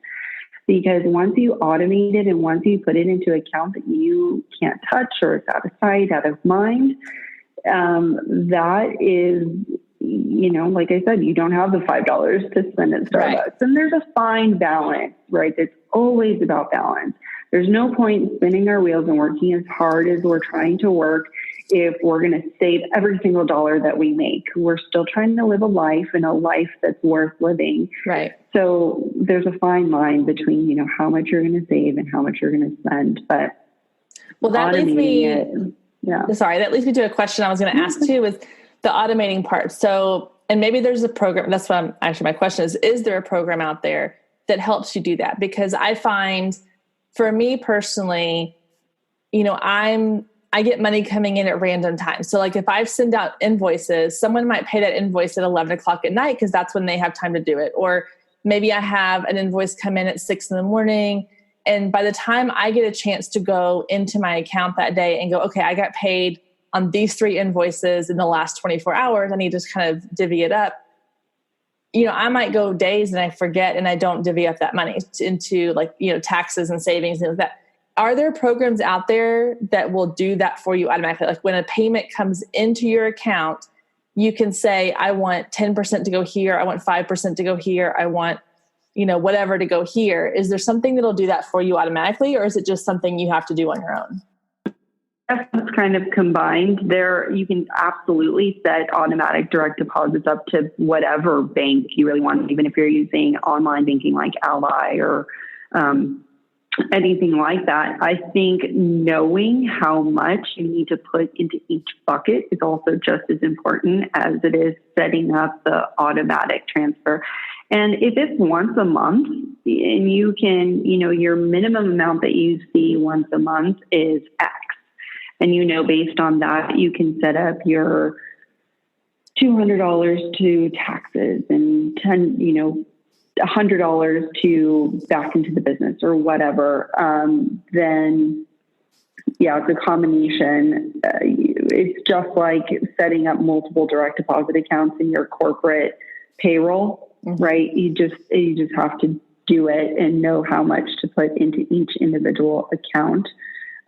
[SPEAKER 2] Because once you automate it and once you put it into an account that you can't touch or it's out of sight, out of mind, that is like I said, you don't have the $5 to spend at Starbucks. Right. And there's a fine balance, right? It's always about balance. There's no point spinning our wheels and working as hard as we're trying to work if we're going to save every single dollar that we make. We're still trying to live a life, and a life that's worth living.
[SPEAKER 1] Right.
[SPEAKER 2] So there's a fine line between, how much you're going to save and how much you're going to spend. But
[SPEAKER 1] that leads me, that leads me to a question I was going to ask too, is the automating part. So, and maybe there's a program, that's what my question is there a program out there that helps you do that? Because I find, for me personally, I get money coming in at random times. So like if I send out invoices, someone might pay that invoice at 11 o'clock at night because that's when they have time to do it. Or maybe I have an invoice come in at 6 a.m. And by the time I get a chance to go into my account that day and go, okay, I got paid on these 3 invoices in the last 24 hours, I need to just kind of divvy it up. I might go days and I forget and I don't divvy up that money into taxes and savings and that. Are there programs out there that will do that for you automatically? Like when a payment comes into your account, you can say, I want 10% to go here. I want 5% to go here. I want, whatever to go here. Is there something that'll do that for you automatically, or is it just something you have to do on your own?
[SPEAKER 2] It's kind of combined there. You can absolutely set automatic direct deposits up to whatever bank you really want, even if you're using online banking like Ally or anything like that. I think knowing how much you need to put into each bucket is also just as important as it is setting up the automatic transfer. And if it's once a month and you can, your minimum amount that you see once a month is X. And, based on that, you can set up your $200 to taxes and $100 to back into the business or whatever. Then, it's a combination. It's just like setting up multiple direct deposit accounts in your corporate payroll, right? You just have to do it and know how much to put into each individual account.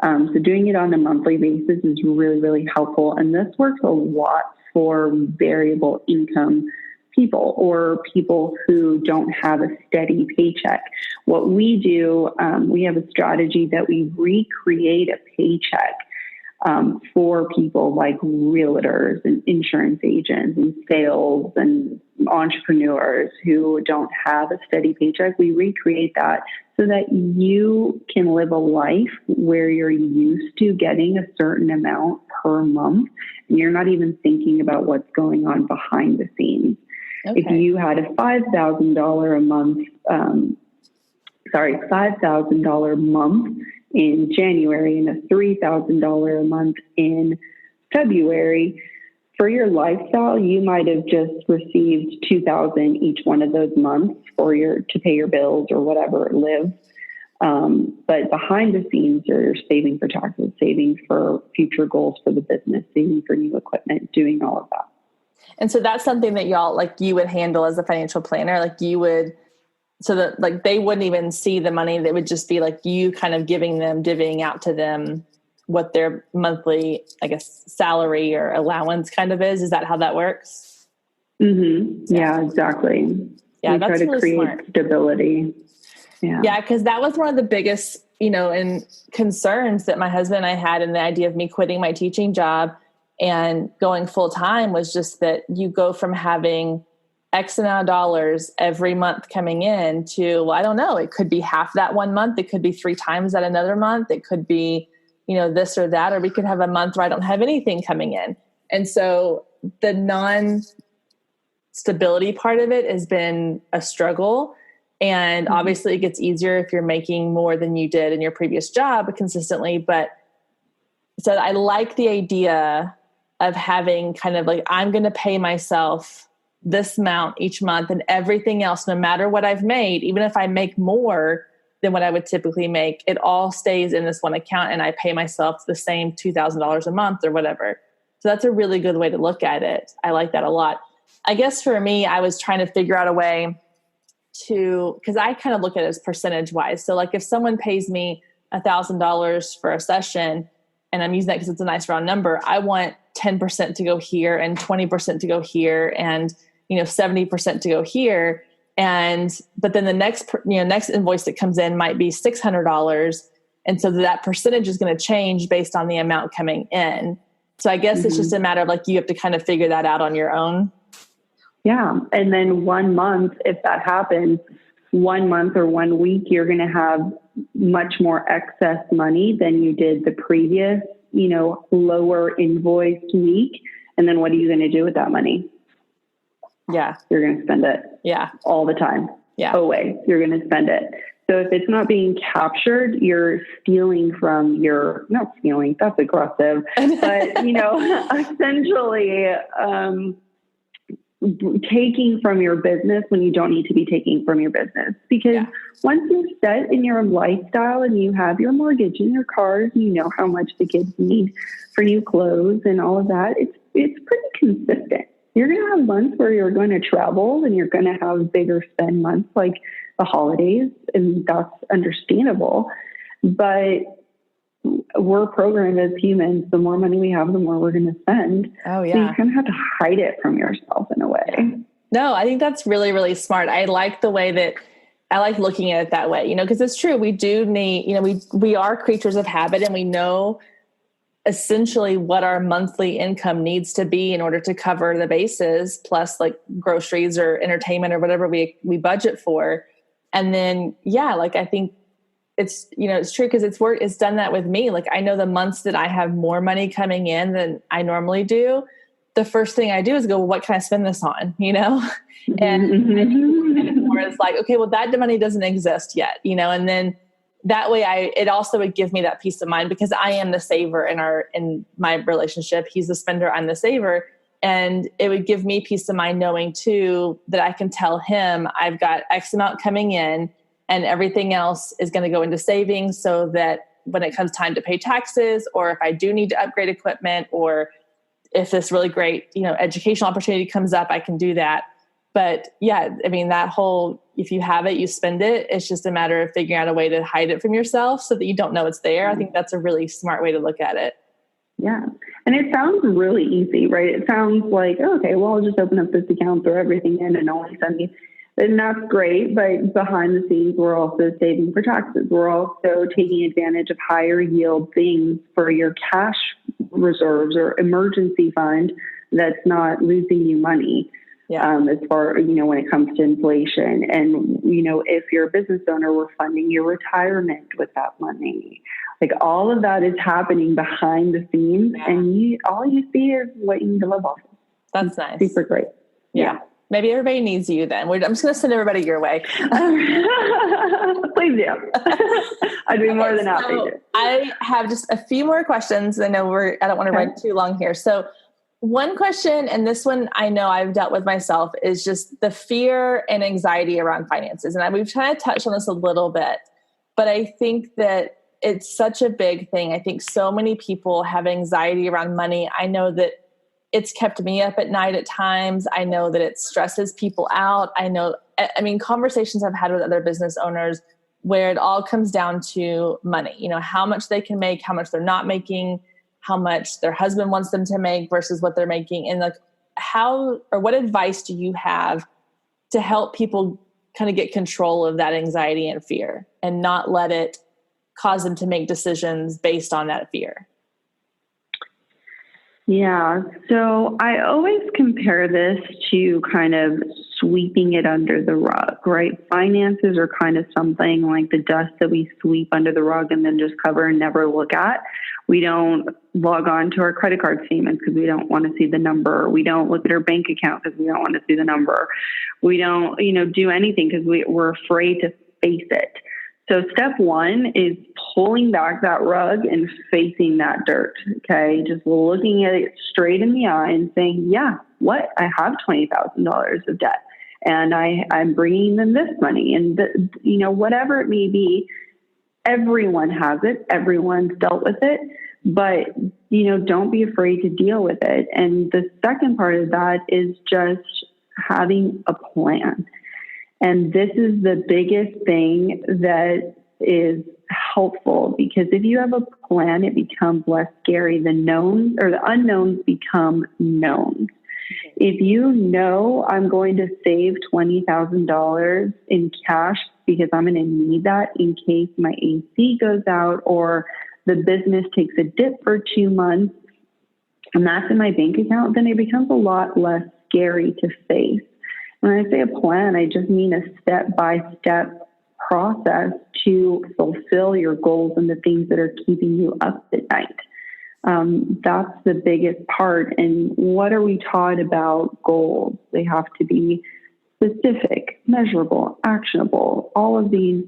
[SPEAKER 2] So doing it on a monthly basis is really, really helpful. And this works a lot for variable income people or people who don't have a steady paycheck. What we do, we have a strategy that we recreate a paycheck for people like realtors and insurance agents and sales and entrepreneurs who don't have a steady paycheck. We recreate that so that you can live a life where you're used to getting a certain amount per month and you're not even thinking about what's going on behind the scenes. Okay. If you had a $5,000 a month, $5,000 month in January and a $3,000 a month in February, for your lifestyle, you might have just received $2,000 each one of those months to pay your bills or whatever live. But behind the scenes, you're saving for taxes, saving for future goals for the business, saving for new equipment, doing all of that.
[SPEAKER 1] And so that's something that y'all, you would handle as a financial planner, so that they wouldn't even see the money. That would just be you kind of giving them, divvying out to them what their monthly, salary or allowance kind of is. Is that how that works?
[SPEAKER 2] Mm-hmm. Yeah, exactly.
[SPEAKER 1] Yeah,
[SPEAKER 2] we
[SPEAKER 1] that's
[SPEAKER 2] try to
[SPEAKER 1] really
[SPEAKER 2] create
[SPEAKER 1] smart.
[SPEAKER 2] Stability.
[SPEAKER 1] Yeah, because that was one of the biggest, and concerns that my husband and I had in the idea of me quitting my teaching job and going full time was just that you go from having X amount of dollars every month coming in to, I don't know, it could be half that one month. It could be 3 times that another month. It could be, this or that, or we could have a month where I don't have anything coming in. And so the non-stability part of it has been a struggle. And obviously it gets easier if you're making more than you did in your previous job consistently. But so I like the idea of having kind of I'm going to pay myself this amount each month and everything else, no matter what I've made, even if I make more than what I would typically make, it all stays in this one account and I pay myself the same $2,000 a month or whatever. So that's a really good way to look at it. I like that a lot. I guess for me, I was trying to figure out a way because I kind of look at it as percentage wise. So if someone pays me $1,000 for a session, and I'm using that because it's a nice round number, I want 10% to go here and 20% to go here and, 70% to go here. But then the next invoice that comes in might be $600. And so that percentage is going to change based on the amount coming in. So I guess it's just a matter of like, you have to kind of figure that out on your own.
[SPEAKER 2] Yeah. And then 1 month, if that happens, 1 month or 1 week, you're going to have much more excess money than you did the previous, lower invoiced week. And then what are you going to do with that money?
[SPEAKER 1] Yeah.
[SPEAKER 2] You're going to spend it.
[SPEAKER 1] Yeah.
[SPEAKER 2] All the time.
[SPEAKER 1] Yeah.
[SPEAKER 2] Always. You're going to spend it. So if it's not being captured, you're stealing from not stealing, that's aggressive, but, essentially, taking from your business when you don't need to be taking from your business. Because once you're set in your lifestyle and you have your mortgage and your cars, you know how much the kids need for new clothes and all of that, it's pretty consistent. You're going to have months where you're going to travel and you're going to have bigger spend months like the holidays, and that's understandable. But we're programmed as humans. The more money we have, the more we're going to spend.
[SPEAKER 1] Oh, yeah.
[SPEAKER 2] So you kind of have to hide it from yourself in a way.
[SPEAKER 1] Yeah. No, I think that's really, really smart. I like the way that I like looking at it that way, because it's true. We do need, we are creatures of habit, and we know essentially what our monthly income needs to be in order to cover the bases, plus like groceries or entertainment or whatever we budget for. And then, I think it's, it's true because it's done that with me. Like I know the months that I have more money coming in than I normally do, the first thing I do is go, well, what can I spend this on? And more is like, okay, well, that money doesn't exist yet, and then that way it also would give me that peace of mind because I am the saver in my relationship. He's the spender, I'm the saver. And it would give me peace of mind knowing too, that I can tell him I've got X amount coming in and everything else is going to go into savings so that when it comes time to pay taxes, or if I do need to upgrade equipment, or if this really great, educational opportunity comes up, I can do that. But that whole, if you have it, you spend it. It's just a matter of figuring out a way to hide it from yourself so that you don't know it's there. I think that's a really smart way to look at it.
[SPEAKER 2] Yeah. And it sounds really easy, right? It sounds like, okay, well, I'll just open up this account, throw everything in and only send me. And that's great. But behind the scenes, we're also saving for taxes. We're also taking advantage of higher yield things for your cash reserves or emergency fund that's not losing you money. As far, when it comes to inflation. And, if you're a business owner, we're funding your retirement with that money. Like all of that is happening behind the scenes, and all you see is what you need to live off of.
[SPEAKER 1] That's nice.
[SPEAKER 2] Super great.
[SPEAKER 1] Yeah. Maybe everybody needs you then. I'm just going to send everybody your way.
[SPEAKER 2] Please do. I'd be more than happy to.
[SPEAKER 1] I have just a few more questions. I know I don't want to run too long here. So one question, and this one I know I've dealt with myself, is just the fear and anxiety around finances. And we've kind of touched on this a little bit, but I think that it's such a big thing. I think so many people have anxiety around money. I know that it's kept me up at night at times. I know that it stresses people out. Conversations I've had with other business owners where it all comes down to money, how much they can make, how much they're not making, how much their husband wants them to make versus what they're making. And what advice do you have to help people kind of get control of that anxiety and fear and not let it cause them to make decisions based on that fear?
[SPEAKER 2] Yeah. So I always compare this to kind of sweeping it under the rug, right? Finances are kind of something like the dust that we sweep under the rug and then just cover and never look at. We don't log on to our credit card statements because we don't want to see the number. We don't look at our bank account because we don't want to see the number. We don't, do anything because we're afraid to face it. So step one is pulling back that rug and facing that dirt. Okay. Just looking at it straight in the eye and saying, yeah, I have $20,000 of debt and I'm bringing them this money and whatever it may be, everyone has it. Everyone's dealt with it, but don't be afraid to deal with it. And the second part of that is just having a plan. And this is the biggest thing that is helpful, because if you have a plan, it becomes less scary. The knowns or the unknowns become knowns. If you know I'm going to save $20,000 in cash because I'm going to need that in case my AC goes out or the business takes a dip for 2 months, and that's in my bank account, then it becomes a lot less scary to face. When I say a plan, I just mean a step-by-step process to fulfill your goals and the things that are keeping you up at night. That's the biggest part. And what are we taught about goals? They have to be specific, measurable, actionable, all of these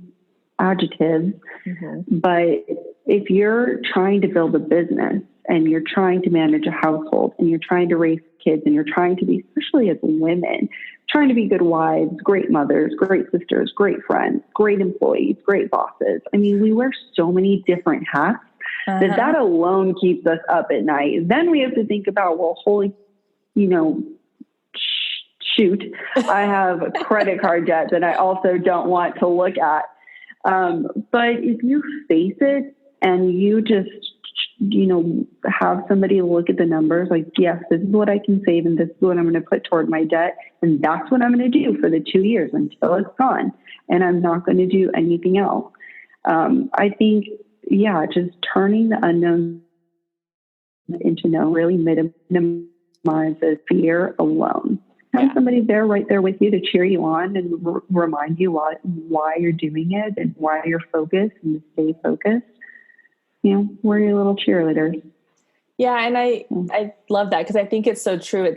[SPEAKER 2] adjectives. Mm-hmm. But if you're trying to build a business and you're trying to manage a household and you're trying to raise kids and you're trying to be, especially as women, trying to be good wives, great mothers, great sisters, great friends, great employees, great bosses. I mean, we wear so many different hats that alone keeps us up at night. Then we have to think about, well, shoot, I have a credit card debt that I also don't want to look at. But if you face it and you just, have somebody look at the numbers, like, yes, this is what I can save and this is what I'm going to put toward my debt. And that's what I'm going to do for the 2 years until it's gone. And I'm not going to do anything else. I think, just turning the unknown into known really minimizes fear alone. Have somebody there right there with you to cheer you on and remind you why you're doing it and why you're focused and stay focused. We're your little cheerleaders.
[SPEAKER 1] Yeah. And I love that, because I think it's so true.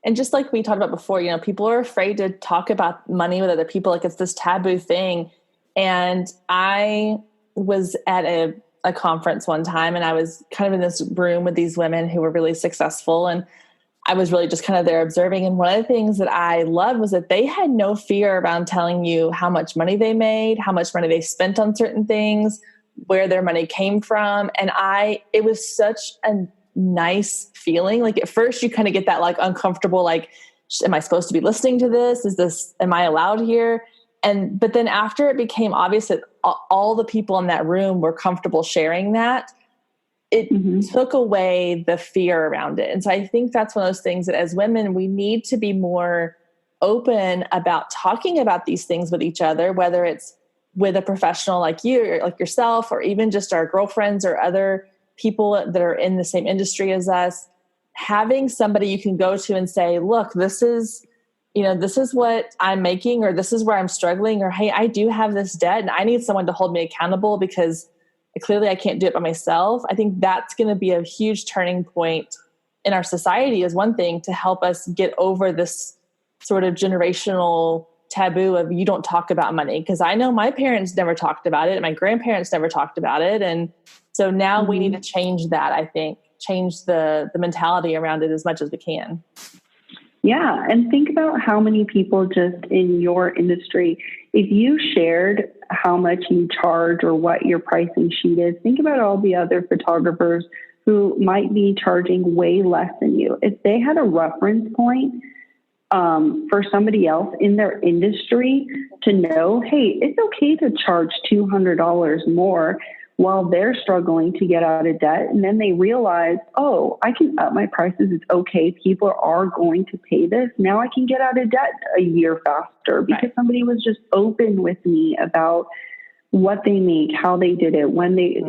[SPEAKER 1] And just like we talked about before, people are afraid to talk about money with other people. Like, it's this taboo thing. And I was at a conference one time, and I was kind of in this room with these women who were really successful. And I was really just kind of there observing. And one of the things that I loved was that they had no fear around telling you how much money they made, how much money they spent on certain things, where their money came from. And it was such a nice feeling. Like, at first you kind of get that like uncomfortable, like, am I supposed to be listening to this? Am I allowed here? But then after it became obvious that all the people in that room were comfortable sharing that, it took away the fear around it. And so I think that's one of those things that as women, we need to be more open about talking about these things with each other, whether it's with a professional like you, or like yourself, or even just our girlfriends or other people that are in the same industry as us. Having somebody you can go to and say, look, this is what I'm making, or this is where I'm struggling, or, hey, I do have this debt and I need someone to hold me accountable because clearly I can't do it by myself. I think that's going to be a huge turning point in our society, is one thing, to help us get over this sort of generational taboo of you don't talk about money. Because I know my parents never talked about it, and my grandparents never talked about it. And so now we need to change that, I think, change the mentality around it as much as we can.
[SPEAKER 2] Yeah. And think about how many people just in your industry, if you shared how much you charge or what your pricing sheet is, think about all the other photographers who might be charging way less than you. If they had a reference point for somebody else in their industry to know, hey, it's okay to charge $200 more while they're struggling to get out of debt. And then they realize, oh, I can up my prices. It's okay. People are going to pay this. Now I can get out of debt a year faster because somebody was just open with me about what they make, how they did it, when they,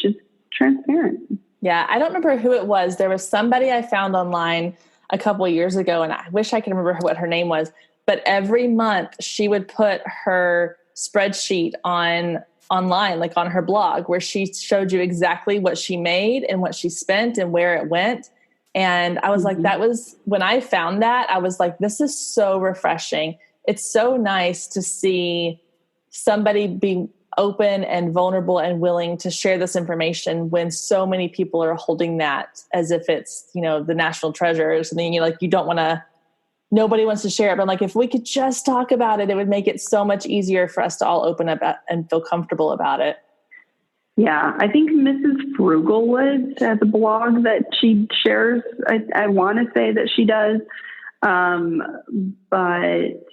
[SPEAKER 2] just transparent.
[SPEAKER 1] Yeah. I don't remember who it was. There was somebody I found online a couple of years ago, and I wish I could remember what her name was, but every month she would put her spreadsheet online, like on her blog, where she showed you exactly what she made and what she spent and where it went. And I was like, that was when I found that, I was like, this is so refreshing. It's so nice to see somebody being open and vulnerable and willing to share this information when so many people are holding that as if it's, the national treasure or something. You don't want to, nobody wants to share it, but like, if we could just talk about it, it would make it so much easier for us to all open up and feel comfortable about it.
[SPEAKER 2] Yeah. I think Mrs. Frugalwood has a blog that she shares. I want to say that she does. But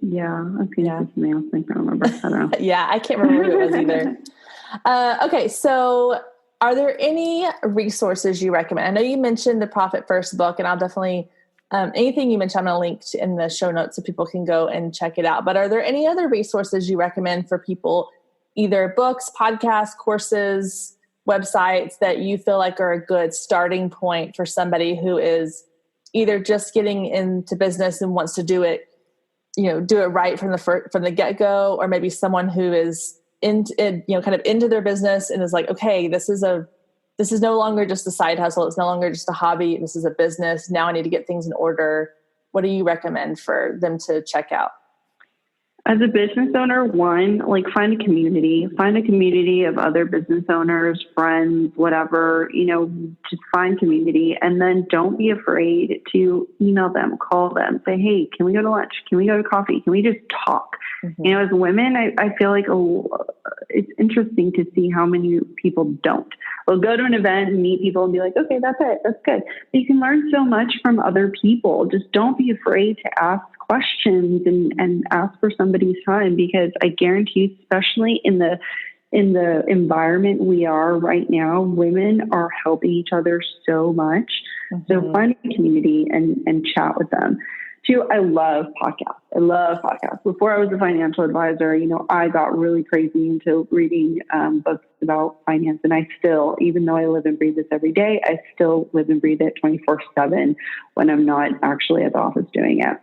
[SPEAKER 2] Yeah, I was going to say something else. I can't remember. I don't know.
[SPEAKER 1] Yeah, I can't remember who it was either. Okay, so are there any resources you recommend? I know you mentioned the Profit First book, and I'll definitely, anything you mentioned, I'm going to link in the show notes so people can go and check it out. But are there any other resources you recommend for people, either books, podcasts, courses, websites that you feel like are a good starting point for somebody who is either just getting into business and wants to do it right from the get-go, or maybe someone who is kind of into their business and is like, okay, this is no longer just a side hustle. It's no longer just a hobby. This is a business. Now I need to get things in order. What do you recommend for them to check out?
[SPEAKER 2] As a business owner, find a community of other business owners, friends, whatever, just find community. And then don't be afraid to email them, call them, say, hey, can we go to lunch? Can we go to coffee? Can we just talk? Mm-hmm. As women, I feel like it's interesting to see how many people don't. We'll go to an event and meet people and be like, okay, that's it. That's good. But you can learn so much from other people. Just don't be afraid to ask questions and ask for somebody's time, because I guarantee you, especially in the environment we are right now, women are helping each other so much. Mm-hmm. So find a community and chat with them. Two, I love podcasts. Before I was a financial advisor, I got really crazy into reading books about finance. And I still, even though I live and breathe this every day, I still live and breathe it 24/7 when I'm not actually at the office doing it.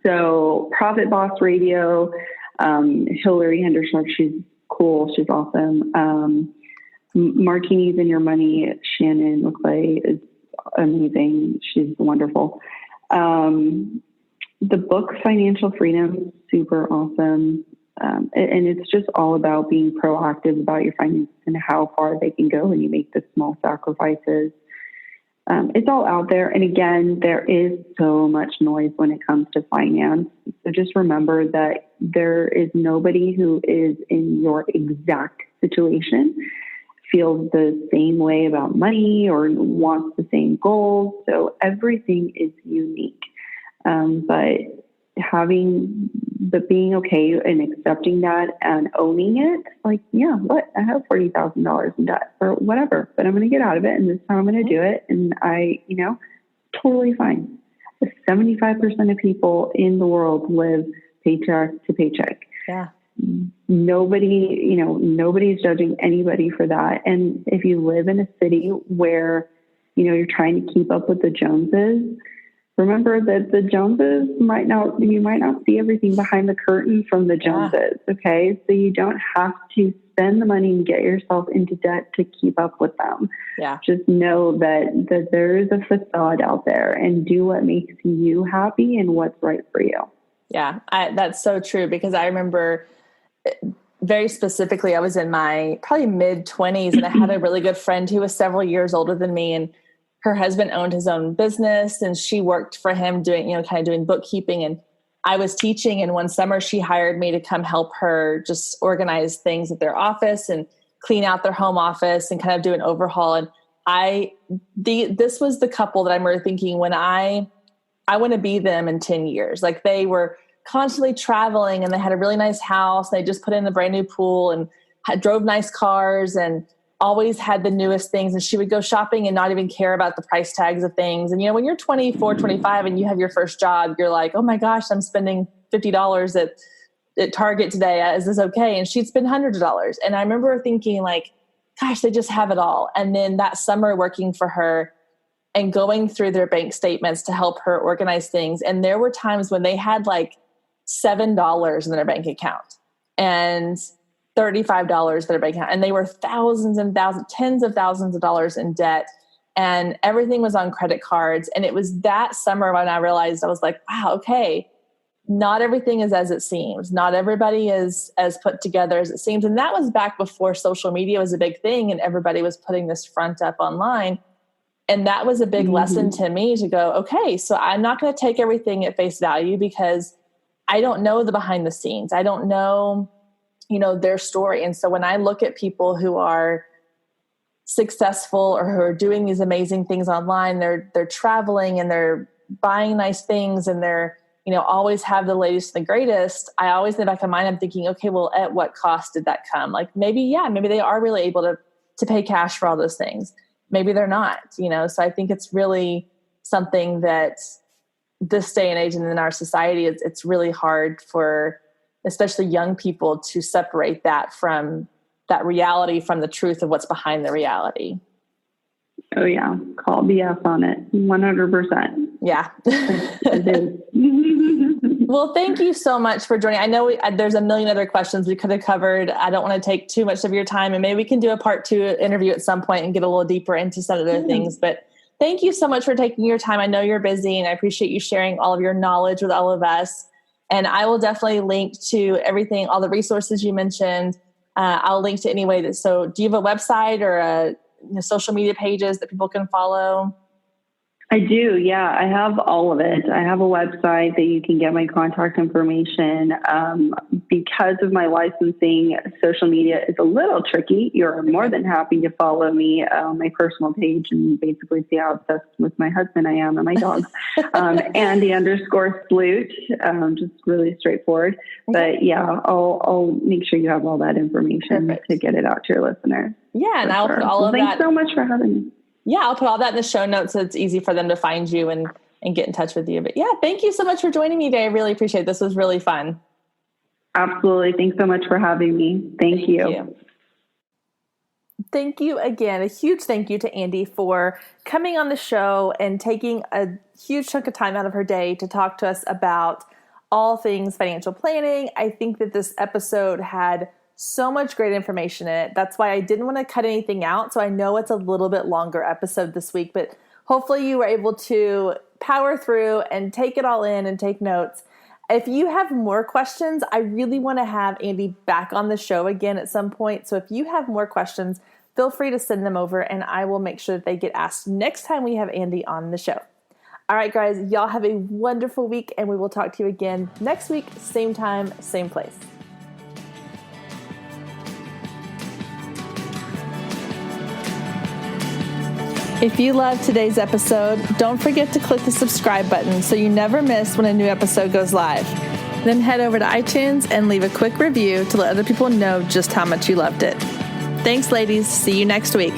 [SPEAKER 2] So Profit Boss Radio, Hillary Henderson, she's cool. She's awesome. Martinis in Your Money, Shannon McClay is amazing. She's wonderful. The book Financial Freedom, super awesome. And it's just all about being proactive about your finances and how far they can go when you make the small sacrifices. It's all out there. And again, there is so much noise when it comes to finance. So just remember that there is nobody who is in your exact situation, feels the same way about money or wants the same goals. So everything is unique. But being okay and accepting that and owning it, I have $40,000 in debt or whatever, but I'm going to get out of it. And this time I'm going to do it. And totally fine. 75% of people in the world live paycheck to paycheck.
[SPEAKER 1] Yeah.
[SPEAKER 2] Nobody's judging anybody for that. And if you live in a city where, you're trying to keep up with the Joneses, remember that the Joneses you might not see everything behind the curtain from the Joneses. Yeah. Okay. So you don't have to spend the money and get yourself into debt to keep up with them.
[SPEAKER 1] Yeah.
[SPEAKER 2] Just know that there is a facade out there, and do what makes you happy and what's right for you.
[SPEAKER 1] Yeah. That's so true, because I remember very specifically, I was in my probably mid-20s, and I had a really good friend who was several years older than me, and her husband owned his own business, and she worked for him doing bookkeeping. And I was teaching, and one summer she hired me to come help her just organize things at their office and clean out their home office and kind of do an overhaul. And this was the couple that I'm really thinking, when I want to be them in 10 years. Like, they were constantly traveling, and they had a really nice house. They just put in a brand new pool and drove nice cars and always had the newest things. And she would go shopping and not even care about the price tags of things. And, when you're 24, 25 and you have your first job, you're like, oh my gosh, I'm spending $50 at Target today. Is this okay? And she'd spend hundreds of dollars. And I remember thinking, like, gosh, they just have it all. And then that summer working for her and going through their bank statements to help her organize things. And there were times when they had like $7 in their bank account and $35 in their bank account. And they were thousands and thousands, tens of thousands of dollars in debt. And everything was on credit cards. And it was that summer when I realized, I was like, wow, okay, not everything is as it seems. Not everybody is as put together as it seems. And that was back before social media was a big thing and everybody was putting this front up online. And that was a big lesson to me, to go, okay, so I'm not going to take everything at face value, because I don't know the behind the scenes. I don't know, their story. And so when I look at people who are successful or who are doing these amazing things online, they're traveling and they're buying nice things and they're always have the latest and the greatest, I always in the back of my mind, I'm thinking, okay, well, at what cost did that come? Like maybe they are really able to pay cash for all those things. Maybe they're not, so I think it's really something that this day and age and in our society, it's really hard for especially young people to separate that from that reality from the truth of what's behind the reality.
[SPEAKER 2] Oh yeah. Call BS on it. 100%.
[SPEAKER 1] Yeah. Well, thank you so much for joining. I know there's a million other questions we could have covered. I don't want to take too much of your time, and maybe we can do a part 2 interview at some point and get a little deeper into some of the things, but thank you so much for taking your time. I know you're busy, and I appreciate you sharing all of your knowledge with all of us. And I will definitely link to everything, all the resources you mentioned. I'll link to any way so do you have a website or social media pages that people can follow?
[SPEAKER 2] I do. Yeah, I have all of it. I have a website that you can get my contact information. Because of my licensing, social media is a little tricky. You're more than happy to follow me on my personal page and basically see how obsessed with my husband I am and my dog. Andee_Sloot, just really straightforward. But yeah, I'll make sure you have all that information to get it out to your listeners.
[SPEAKER 1] Yeah, and I'll put all of that.
[SPEAKER 2] Thanks so much for having me.
[SPEAKER 1] Yeah, I'll put all that in the show notes so it's easy for them to find you and get in touch with you. But yeah, thank you so much for joining me today. I really appreciate it. This was really fun.
[SPEAKER 2] Absolutely. Thanks so much for having me. Thank you.
[SPEAKER 1] Thank you again. A huge thank you to Andee for coming on the show and taking a huge chunk of time out of her day to talk to us about all things financial planning. I think that this episode had so much great information in it. That's why I didn't want to cut anything out. So I know it's a little bit longer episode this week, but hopefully you were able to power through and take it all in and take notes. If you have more questions, I really want to have Andee back on the show again at some point. So if you have more questions, feel free to send them over and I will make sure that they get asked next time we have Andee on the show. All right, guys, y'all have a wonderful week and we will talk to you again next week, same time, same place. If you loved today's episode, don't forget to click the subscribe button so you never miss when a new episode goes live. Then head over to iTunes and leave a quick review to let other people know just how much you loved it. Thanks, ladies. See you next week.